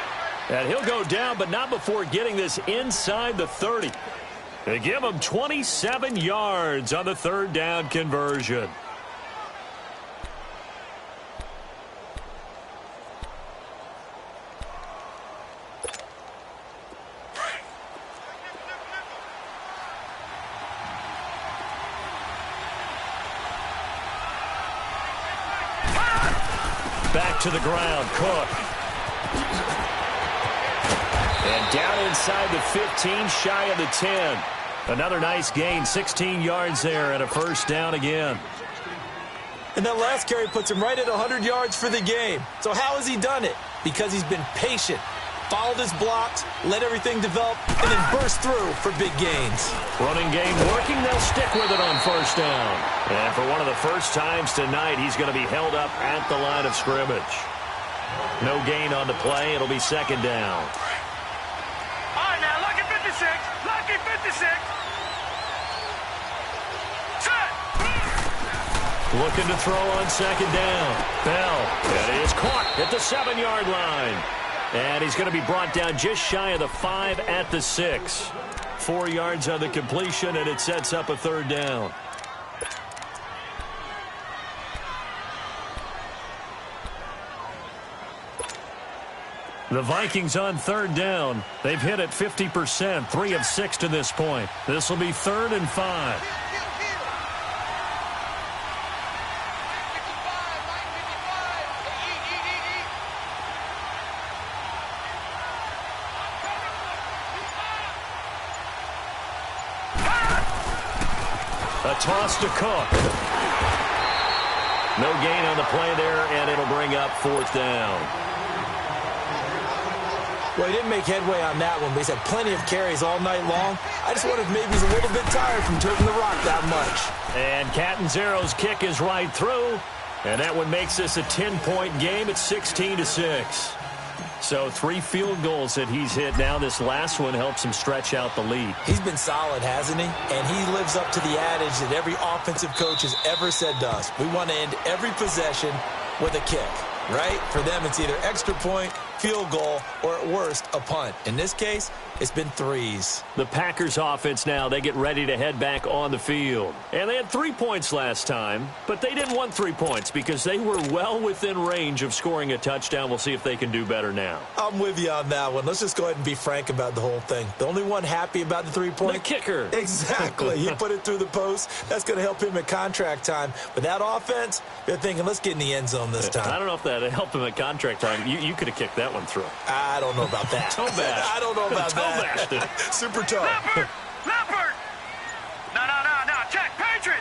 Speaker 8: And he'll go down, but not before getting this inside the 30. They give him 27 yards on the third down conversion. Back to the ground, Cook. And down inside the 15, shy of the 10. Another nice gain, 16 yards there, and a first down again.
Speaker 9: And that last carry puts him right at 100 yards for the game. So how has he done it? Because he's been patient, followed his blocks, let everything develop, and then burst through for big gains.
Speaker 8: Running game working, they'll stick with it on first down. And for one of the first times tonight, he's going to be held up at the line of scrimmage. No gain on the play. It'll be second down.
Speaker 10: All right, now, lucky 56. Lucky 56. Set.
Speaker 8: Looking to throw on second down. Bell. And it is caught at the 7-yard line. And he's going to be brought down just shy of the 5 at the 6. 4 yards on the completion, and it sets up a third down. The Vikings on third down. They've hit it 50%, 3 of 6 to this point. This will be 3rd and 5. A toss to Cook. No gain on the play there, and it'll bring up 4th down.
Speaker 9: Well, he didn't make headway on that one, but he's had plenty of carries all night long. I just wonder if maybe he's a little bit tired from toting the rock that much.
Speaker 8: And Catanzaro's kick is right through, and that one makes this a 10-point game at 16-6. So 3 field goals that he's hit now. This last one helps him stretch out the lead.
Speaker 9: He's been solid, hasn't he? And he lives up to the adage that every offensive coach has ever said to us. We want to end every possession with a kick, right? For them, it's either extra point, field goal, or at worst, a punt. In this case, it's been 3s.
Speaker 8: The Packers offense now, they get ready to head back on the field. And they had 3 points last time, but they didn't want 3 points because they were well within range of scoring a touchdown. We'll see if they can do better now.
Speaker 9: I'm with you on that one. Let's just go ahead and be frank about the whole thing. The only one happy about the 3-point?
Speaker 8: The kicker.
Speaker 9: Exactly. He put it through the post. That's going to help him at contract time. But that offense, they're thinking, let's get in the end zone this time.
Speaker 8: I don't know if that helped him at contract time. You could have kicked that one through.
Speaker 9: I don't know about that.
Speaker 8: Toe bash.
Speaker 9: I don't know about that. Super toe.
Speaker 10: Leopard! Leopard! No. Check. Patriot!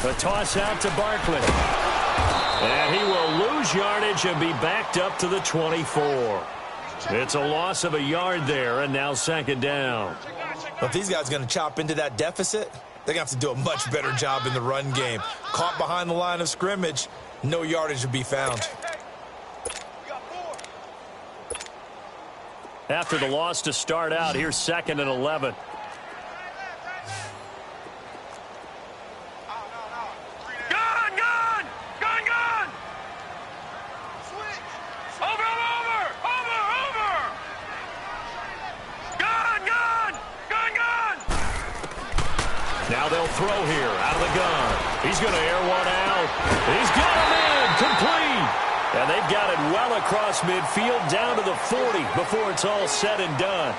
Speaker 8: A toss out to Barkley. And he will lose yardage and be backed up to the 24. It's a loss of a yard there, and now second down.
Speaker 9: Well, if these guys are going to chop into that deficit, they're going to have to do a much better job in the run game. Caught behind the line of scrimmage, no yardage would be found.
Speaker 8: After the loss to start out, here's 2nd and 11.
Speaker 10: Gun! Over! Gun!
Speaker 8: Now they'll throw here out of the gun. He's going to air one out. He's got him in, complete. And they've got it well across midfield down to the 40 before it's all said and done.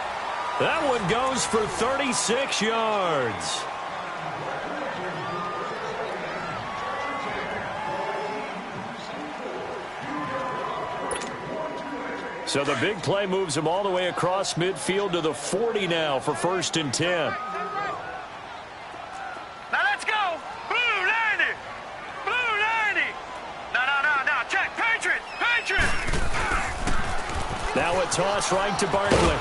Speaker 8: That one goes for 36 yards. So the big play moves him all the way across midfield to the 40 now for 1st and 10.
Speaker 10: Now let's go! Blue 90! No. Check. Patriot!
Speaker 8: Now a toss right to Barkley.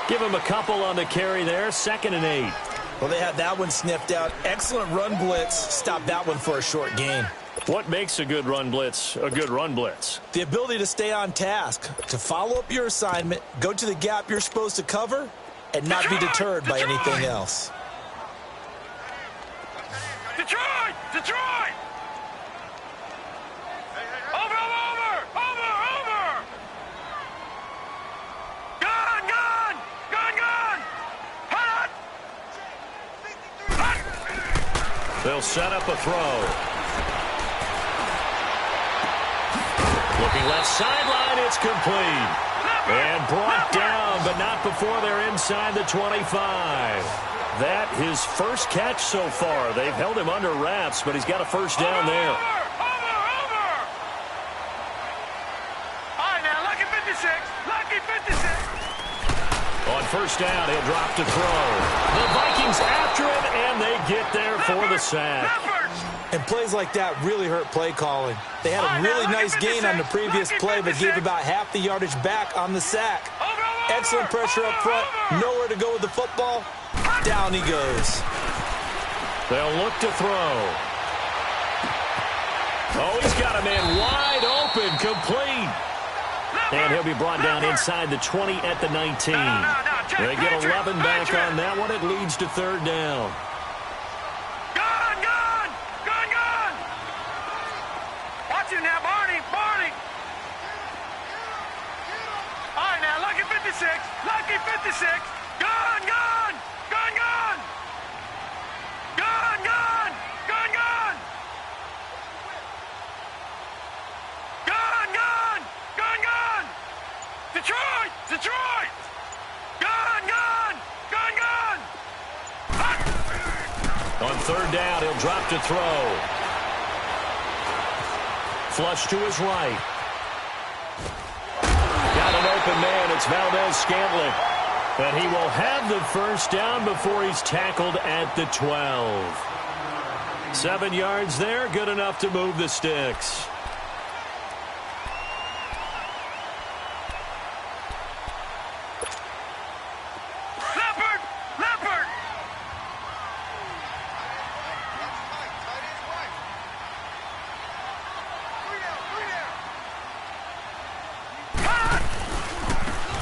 Speaker 8: Give him a couple on the carry there. 2nd and 8.
Speaker 9: Well, they had that one sniffed out. Excellent run blitz. Stop that one for a short gain.
Speaker 8: What makes a good run blitz a good run blitz?
Speaker 9: The ability to stay on task, to follow up your assignment, go to the gap you're supposed to cover, and not be deterred by anything else.
Speaker 10: Detroit! Detroit! Over! Gun! Hot!
Speaker 8: They'll set up a throw. Looking left sideline, it's complete. And brought down, but not before they're inside the 25. That his first catch so far. They've held him under wraps, but he's got a first down there.
Speaker 10: Over! All right, now, lucky 56.
Speaker 8: On first down, he'll drop to throw. The Vikings after him, and they get there for the sack.
Speaker 9: And plays like that really hurt play calling. They had a really nice gain on the previous play, but gave about half the yardage back on the sack. Excellent pressure up front. Nowhere to go with the football. Down he goes.
Speaker 8: They'll look to throw. Oh, he's got a man wide open, complete. And he'll be brought down inside the 20 at the 19. They get 11 back on that one. It leads to third down.
Speaker 10: Gun! Watch him now, Barney! All right, now, lucky 56. Gun! Detroit! Gun!
Speaker 8: On third down, he'll drop to throw. Flush to his right. Got an open man. It's Valdez-Scantling. And he will have the first down before he's tackled at the 12. 7 yards there, good enough to move the sticks.
Speaker 10: Leopard!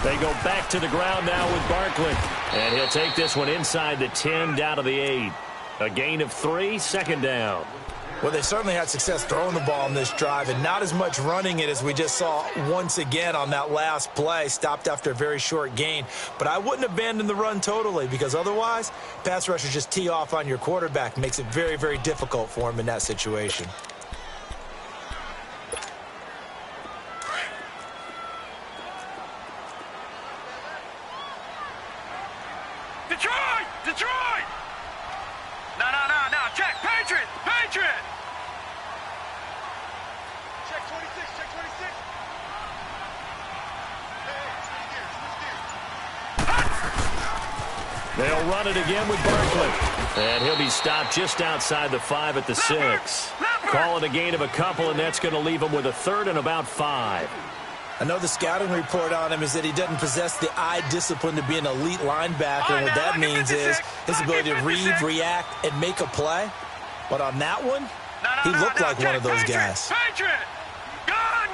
Speaker 8: They go back to the ground now with Barkley. And he'll take this one inside the 10, down to the 8. A gain of 3, second down.
Speaker 9: Well, they certainly had success throwing the ball in this drive and not as much running it as we just saw once again on that last play. Stopped after a very short gain. But I wouldn't abandon the run totally, because otherwise, pass rushers just tee off on your quarterback. Makes it very, very difficult for him in that situation.
Speaker 10: Detroit! No. Check. Patriot! Check 26.
Speaker 8: They'll run it again with Barkley. And he'll be stopped just outside the 5 at the 6. Call it a gain of a couple, and that's going to leave him with a third and about 5.
Speaker 9: I know the scouting report on him is that he doesn't possess the eye discipline to be an elite linebacker, and what that means is his ability to read, react, and make a play. But on that one, he looked like one of those guys.
Speaker 10: Patriot! Gun!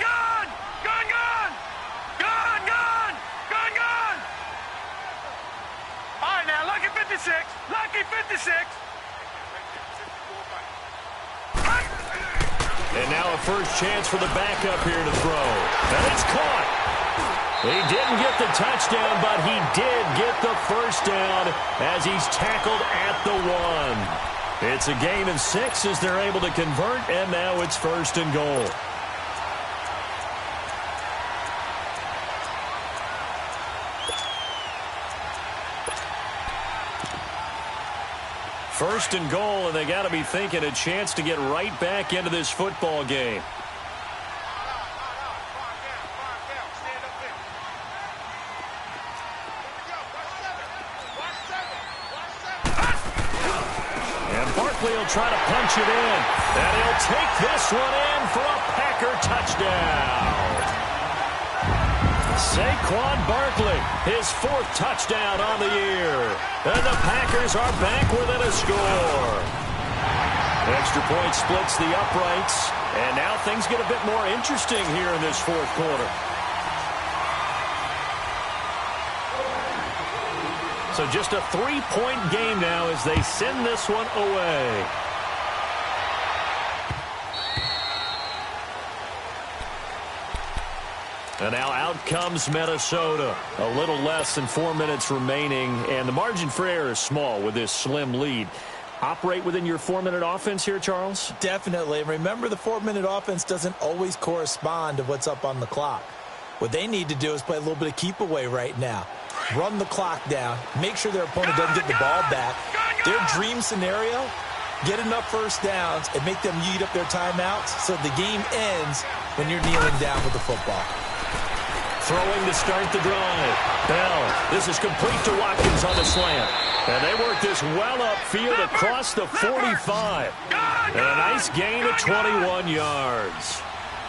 Speaker 10: All right, now, lucky 56.
Speaker 8: And now a first chance for the backup here to throw. And it's caught. He didn't get the touchdown, but he did get the first down as he's tackled at the 1. It's a gain of 6 as they're able to convert, and now it's first and goal. First and goal, and they got to be thinking a chance to get right back into this football game. And Barkley will try to punch it in. And he'll take this one in for a Packer touchdown. Saquon Barkley, his 4th touchdown on the year. And the Packers are back within a score. Extra point splits the uprights. And now things get a bit more interesting here in this 4th quarter. So just a 3-point game now as they send this one away. And now out comes Minnesota. A little less than 4 minutes remaining, and the margin for error is small with this slim lead. Operate within your 4-minute offense here, Charles?
Speaker 9: Definitely. And remember, the 4-minute offense doesn't always correspond to what's up on the clock. What they need to do is play a little bit of keep away right now. Run the clock down. Make sure their opponent doesn't get the ball back. Their dream scenario, get enough first downs and make them eat up their timeouts so the game ends when you're kneeling down with the football.
Speaker 8: Throwing to start the drive. Bell. This is complete to Watkins on the slant. And they work this well upfield across the 45. And a nice gain of 21 yards.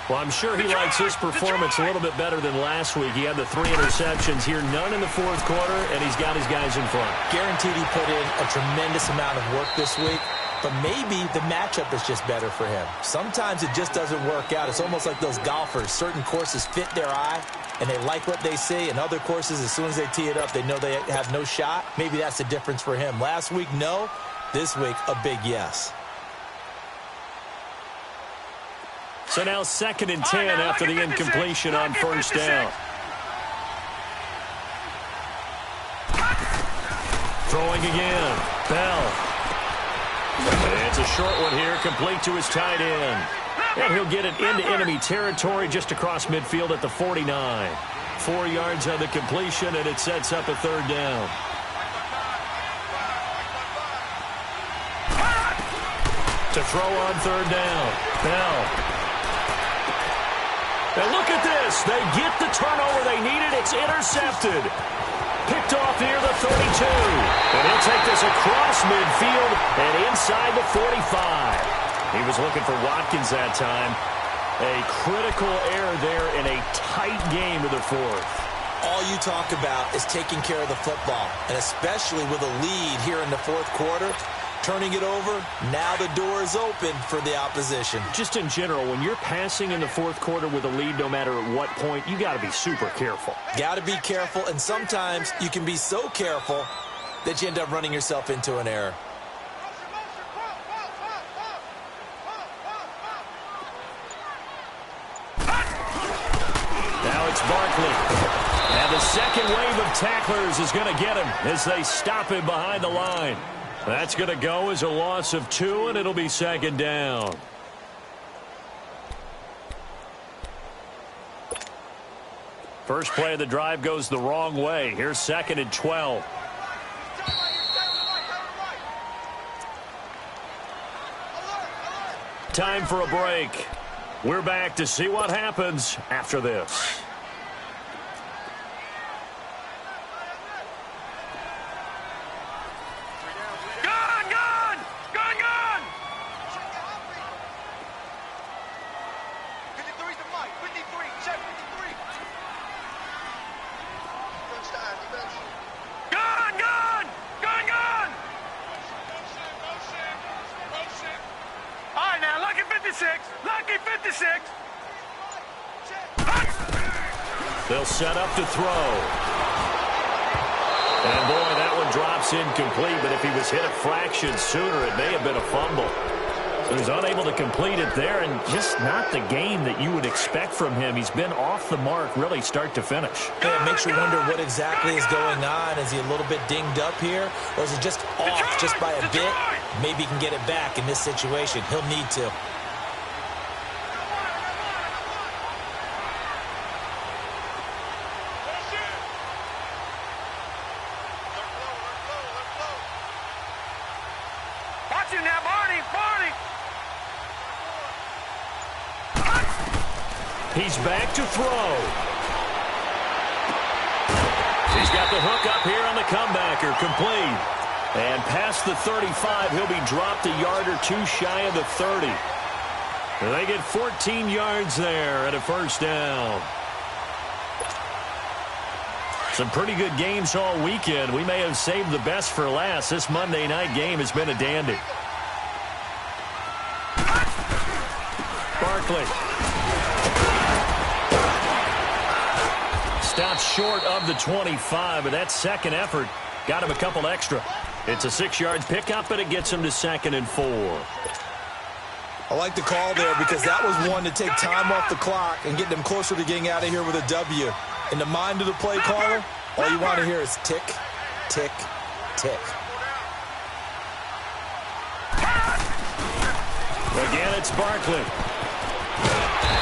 Speaker 8: Well, I'm sure he likes his performance a little bit better than last week. He had the 3 interceptions here, none in the fourth quarter, and he's got his guys in front.
Speaker 9: Guaranteed he put in a tremendous amount of work this week. But maybe the matchup is just better for him. Sometimes it just doesn't work out. It's almost like those golfers. Certain courses fit their eye, and they like what they see. And other courses, as soon as they tee it up, they know they have no shot. Maybe that's the difference for him. Last week, no. This week, a big yes.
Speaker 8: So now 2nd and 10 after the incompletion on first down. Throwing again. Bell. It's a short one here, complete to his tight end. And he'll get it into enemy territory just across midfield at the 49. 4 yards on the completion, and it sets up a 3rd down. To throw on 3rd down. Bell. And look at this. They get the turnover they needed. It's intercepted. Picked off near the 32. And he'll take this across midfield and inside the 45. He was looking for Watkins that time. A critical error there in a tight game of the 4th.
Speaker 9: All you talk about is taking care of the football, and especially with a lead here in the 4th quarter. Turning it over, now the door is open for the opposition.
Speaker 8: Just in general, when you're passing in the 4th quarter with a lead, no matter at what point, you got to be super careful.
Speaker 9: Got to be careful, and sometimes you can be so careful that you end up running yourself into an error.
Speaker 8: Now it's Barkley. And the second wave of tacklers is going to get him as they stop him behind the line. That's going to go as a loss of 2, and it'll be 2nd down. First play of the drive goes the wrong way. Here's 2nd and 12. Time for a break. We're back to see what happens after this. They'll set up to throw. And boy, that one drops incomplete, but if he was hit a fraction sooner, it may have been a fumble. So he's unable to complete it there, and just not the game that you would expect from him. He's been off the mark really start to finish.
Speaker 9: Yeah, it makes you wonder what exactly is going on. Is he a little bit dinged up here, or is it just off just by a bit? Maybe he can get it back in this situation. He'll need to.
Speaker 8: He's back to throw. He's got the hook up here on the comebacker, complete. And past the 35, he'll be dropped a yard or 2 shy of the 30. And they get 14 yards there at a 1st down. Some pretty good games all weekend. We may have saved the best for last. This Monday night game has been a dandy. Barkley. Stopped short of the 25, but that second effort Got him a couple extra. It's a 6-yard pickup, and it gets him to 2nd and 4.
Speaker 9: I like the call there because that was one to take time off the clock and get them closer to getting out of here with a W. In the mind of the play caller, all you want to hear is tick, tick, tick.
Speaker 8: Again, it's Barkley.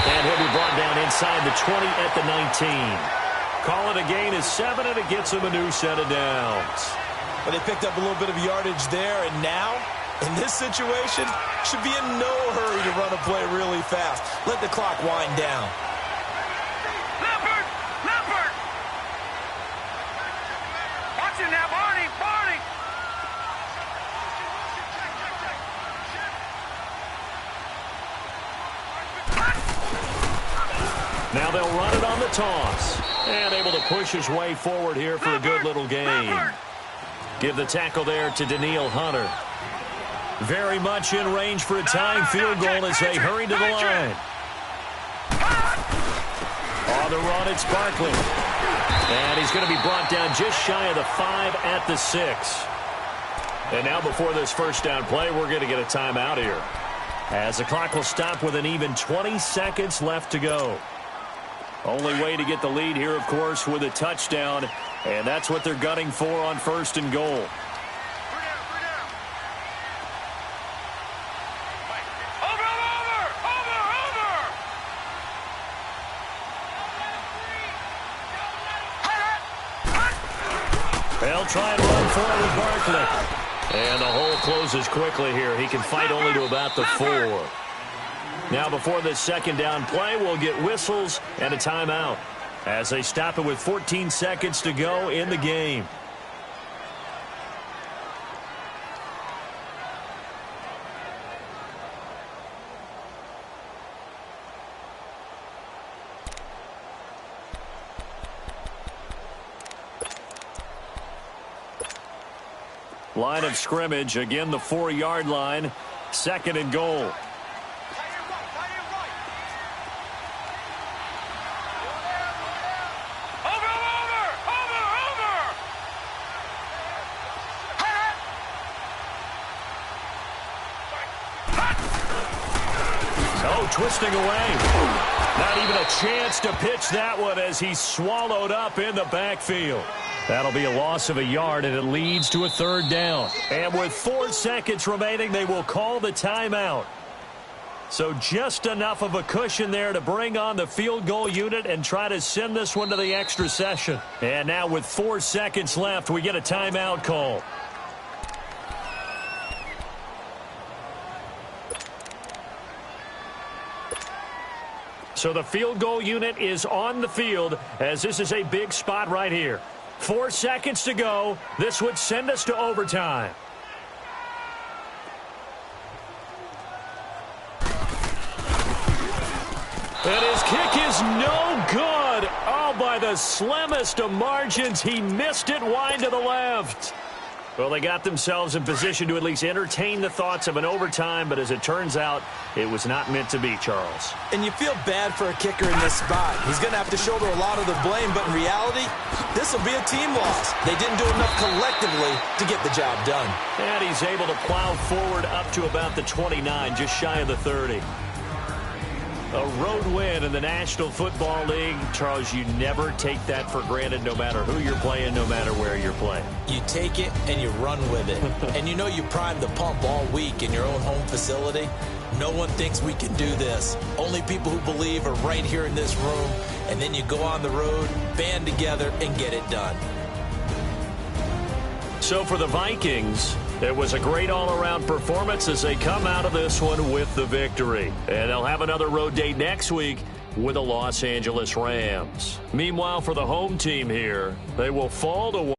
Speaker 8: And he'll be brought down inside the 20 at the 19. Call it a gain of 7, and it gets him a new set of downs.
Speaker 9: But they picked up a little bit of yardage there, and now, in this situation, should be in no hurry to run a play really fast. Let the clock wind down.
Speaker 10: Leopard! Leopard! Watch it now, Barney! Barney!
Speaker 8: Now they'll run it on the toss. And able to push his way forward here for a good little gain. Give the tackle there to Daniil Hunter. Very much in range for a tying field goal as they hurry to the line. On the run, it's Barkley. And he's going to be brought down just shy of the 5 at the 6. And now before this first down play, we're going to get a timeout here, as the clock will stop with an even 20 seconds left to go. Only way to get the lead here, of course, with a touchdown, and that's what they're gunning for on 1st and goal. They'll try and run forward with Barkley. And the hole closes quickly here. He can fight only to about the 4. Now before this second down play, we'll get whistles and a timeout as they stop it with 14 seconds to go in the game. Line of scrimmage, again the 4-yard line, 2nd and goal. Twisting away. Not even a chance to pitch that one as he's swallowed up in the backfield. That'll be a loss of a yard, and it leads to a 3rd down. And with 4 seconds remaining, they will call the timeout. So just enough of a cushion there to bring on the field goal unit and try to send this one to the extra session. And now with 4 seconds left, we get a timeout call. So the field goal unit is on the field, as this is a big spot right here. 4 seconds to go. This would send us to overtime. And his kick is no good. Oh, by the slimmest of margins, he missed it wide to the left. Well, they got themselves in position to at least entertain the thoughts of an overtime, but as it turns out, it was not meant to be, Charles.
Speaker 9: And you feel bad for a kicker in this spot. He's going to have to shoulder a lot of the blame, but in reality, this will be a team loss. They didn't do enough collectively to get the job done.
Speaker 8: And he's able to plow forward up to about the 29, just shy of the 30. A road win in the National Football League. Charles, you never take that for granted, no matter who you're playing, no matter where you're playing.
Speaker 9: You take it and you run with it. And you know you primed the pump all week in your own home facility. No one thinks we can do this. Only people who believe are right here in this room. And then you go on the road, band together, and get it done.
Speaker 8: So for the Vikings, it was a great all-around performance as they come out of this one with the victory. And they'll have another road date next week with the Los Angeles Rams. Meanwhile, for the home team here, they will fall to